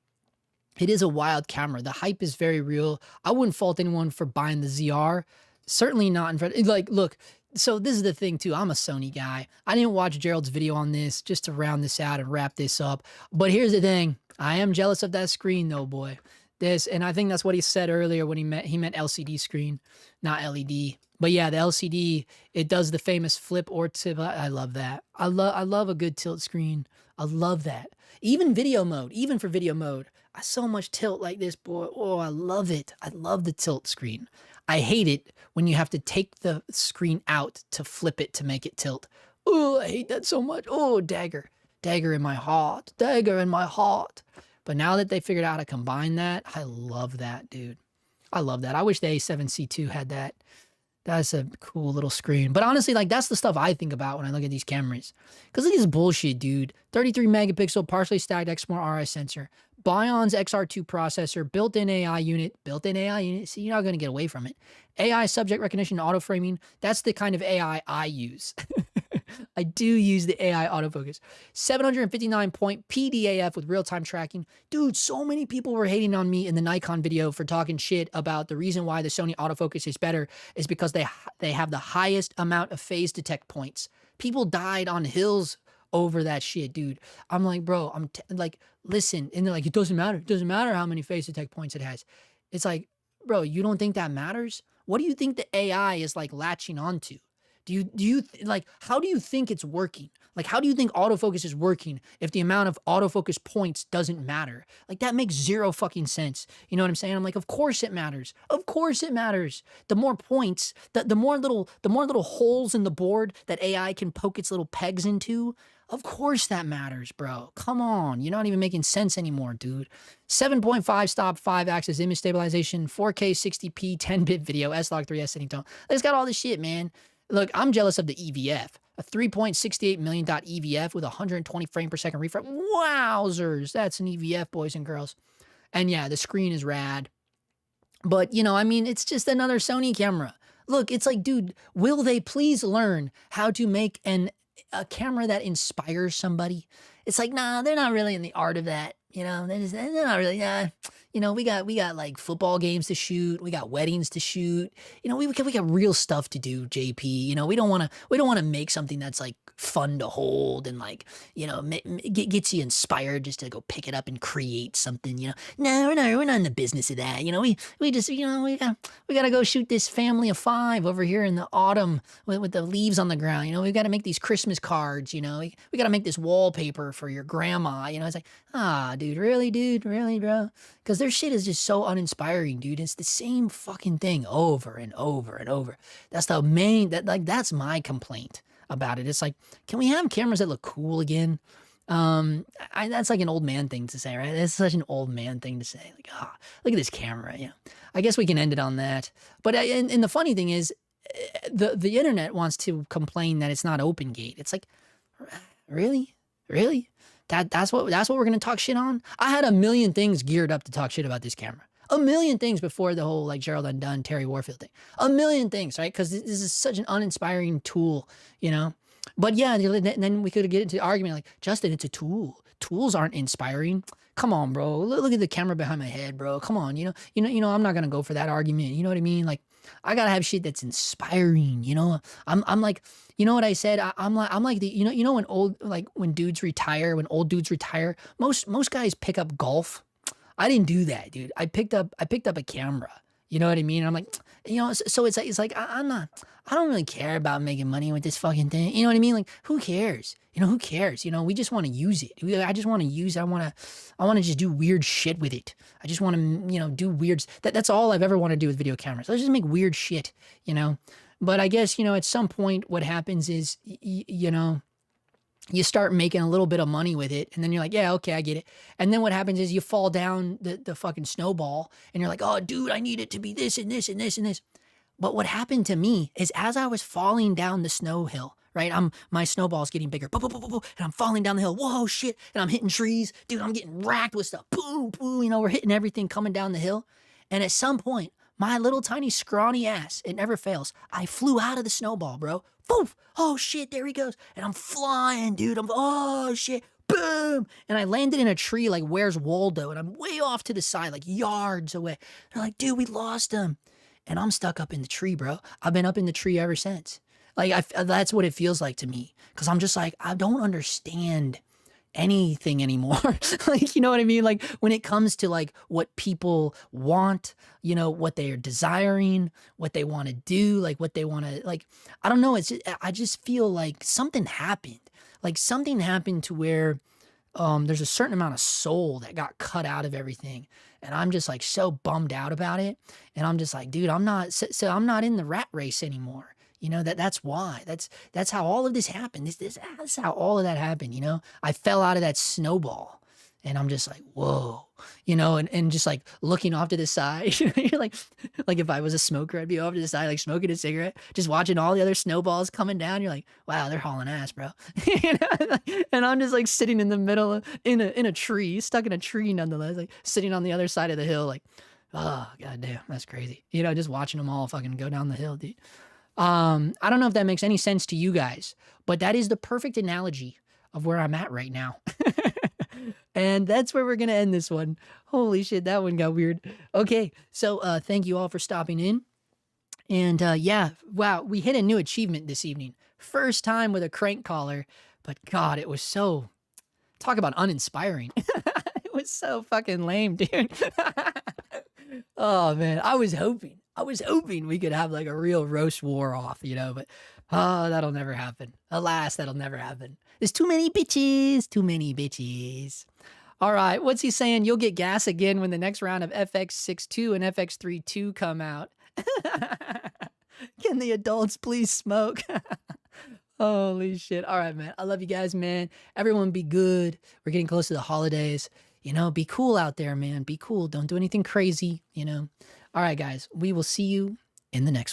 it is a wild camera. The hype is very real. I wouldn't fault anyone for buying the ZR. Certainly not in front. Like, look, so this is the thing too. I'm a Sony guy. I didn't watch Gerald's video on this just to round this out and wrap this up. But here's the thing. I am jealous of that screen though, boy. And I think that's what he said earlier when he meant LCD screen, not LED. But yeah, the LCD, it does the famous flip or tip. I love that. I love a good tilt screen. I love that. Even for video mode, I so much tilt like this, boy. Oh, I love it. I love the tilt screen. I hate it when you have to take the screen out to flip it to make it tilt. Oh, I hate that so much. Oh, dagger. Dagger in my heart. Dagger in my heart. But now that they figured out how to combine that, I love that, dude. I love that. I wish the A7C II had that. That's a cool little screen. But honestly, like, that's the stuff I think about when I look at these cameras. Because look at this bullshit, dude. 33 megapixel, partially stacked XMOR RS sensor. Bion's XR2 processor, built-in AI unit. See, you're not going to get away from it. AI subject recognition, auto framing. That's the kind of AI I use. I do use the AI autofocus. 759 point PDAF with real-time tracking. Dude, so many people were hating on me in the Nikon video for talking shit about the reason why the Sony autofocus is better is because they have the highest amount of phase detect points. People died on hills over that shit, dude. I'm like, bro, like, listen. And they're like, it doesn't matter. It doesn't matter how many phase detect points it has. It's like, bro, you don't think that matters? What do you think the AI is like latching onto? Like, how do you think it's working? Like, how do you think autofocus is working if the amount of autofocus points doesn't matter? Like, that makes zero fucking sense. You know what I'm saying? I'm like, of course it matters. Of course it matters. The more points, the more little holes in the board that AI can poke its little pegs into, of course that matters, bro. Come on. You're not even making sense anymore, dude. 7.5 stop, 5-axis image stabilization, 4K 60p, 10-bit video, S-Log 3S setting tone. It's got all this shit, man. Look, I'm jealous of the EVF. A 3.68 million dot EVF with 120 frame per second refresh. Wowzers. That's an EVF, boys and girls. And yeah, the screen is rad. But, you know, I mean, it's just another Sony camera. Look, it's like, dude, will they please learn how to make a camera that inspires somebody? It's like, nah, they're not really in the art of that. You know, they're not really, you know, we got like football games to shoot. We got weddings to shoot. You know, we got real stuff to do, JP. You know, we don't want to make something that's like fun to hold and like, you know, gets you inspired just to go pick it up and create something, you know. No, we're not in the business of that. You know, we just, you know, we got to go shoot this family of 5 over here in the autumn with the leaves on the ground. You know, we've got to make these Christmas cards, you know, we got to make this wallpaper for your grandma. You know, it's like, dude, really, bro? Because their shit is just so uninspiring, dude. It's the same fucking thing over and over and over. That's that's my complaint about it. It's like, can we have cameras that look cool again? That's like an old man thing to say, right? That's such an old man thing to say. Like, look at this camera. Yeah, I guess we can end it on that. But and the funny thing is, the internet wants to complain that it's not open gate. It's like, really? That's what we're gonna talk shit on? I had a million things geared up to talk shit about this camera. A million things before the whole like Gerald Undone, Terry Warfield thing. A million things, right? Because this is such an uninspiring tool, you know? But yeah, then we could get into the argument like, Justin, it's a tool. Tools aren't inspiring. Come on, bro. Look at the camera behind my head, bro. Come on, you know, I'm not gonna go for that argument. You know what I mean? Like, I gotta have shit that's inspiring, you know? I'm like, you know what I said? I'm like the, you know, when old dudes retire, most guys pick up golf. I didn't do that, dude. I picked up a camera, You know what I mean? And I'm like, you know, so it's like I don't really care about making money with this fucking thing. You know what I mean? Like, who cares? You know, who cares? You know, we just want to use it. I just want to use it. I want to just do weird shit with it. I just want to, you know, do weird. That's all I've ever wanted to do with video cameras. Let's just make weird shit, you know? But I guess, you know, at some point what happens is, you know, you start making a little bit of money with it, and then you're like, yeah, okay, I get it. And then what happens is you fall down the fucking snowball, and you're like, oh, dude, I need it to be this and this and this and this. But what happened to me is as I was falling down the snow hill, right? My snowball's getting bigger, boom, boom, boom, boom, boom, and I'm falling down the hill. Whoa, shit! And I'm hitting trees, dude. I'm getting racked with stuff. Boom, boom. You know, we're hitting everything coming down the hill. And at some point, my little tiny scrawny ass, it never fails. I flew out of the snowball, bro. Poof! Oh shit! There he goes, and I'm flying, dude. Oh shit! Boom! And I landed in a tree like Where's Waldo, and I'm way off to the side, like yards away. They're like, dude, we lost him. And I'm stuck up in the tree, bro. I've been up in the tree ever since. Like, that's what it feels like to me. Because I'm just like, I don't understand anything anymore. Like, you know what I mean? Like, when it comes to, like, what people want, you know, what they are desiring, what they want to do, like, what they want to, like, I don't know. I just feel like something happened. Like, something happened to where there's a certain amount of soul that got cut out of everything. And I'm just like so bummed out about it. And I'm just like, dude, I'm not in the rat race anymore. You know, that's why. That's how all of this happened. That's how all of that happened, you know? I fell out of that snowball. And I'm just like, whoa, you know, and just like looking off to the side. You're like if I was a smoker, I'd be off to the side, like smoking a cigarette, just watching all the other snowballs coming down. You're like, wow, they're hauling ass, bro. You know? And I'm just like sitting in the middle in a tree, stuck in a tree nonetheless, like sitting on the other side of the hill, like, oh, goddamn, that's crazy. You know, just watching them all fucking go down the hill, dude. I don't know if that makes any sense to you guys, but that is the perfect analogy of where I'm at right now. And that's where we're going to end this one. Holy shit, that one got weird. Okay, so thank you all for stopping in. And yeah, wow, we hit a new achievement this evening. First time with a crank caller, but God, it was so, talk about uninspiring. It was so fucking lame, dude. Oh man, I was hoping we could have like a real roast war off, you know, but that'll never happen. Alas, that'll never happen. There's too many bitches, too many bitches. All right, what's he saying? You'll get gas again when the next round of FX62 and FX32 come out. Can the adults please smoke? Holy shit. All right, man. I love you guys, man. Everyone be good. We're getting close to the holidays. You know, be cool out there, man. Be cool. Don't do anything crazy, you know. All right, guys. We will see you in the next one.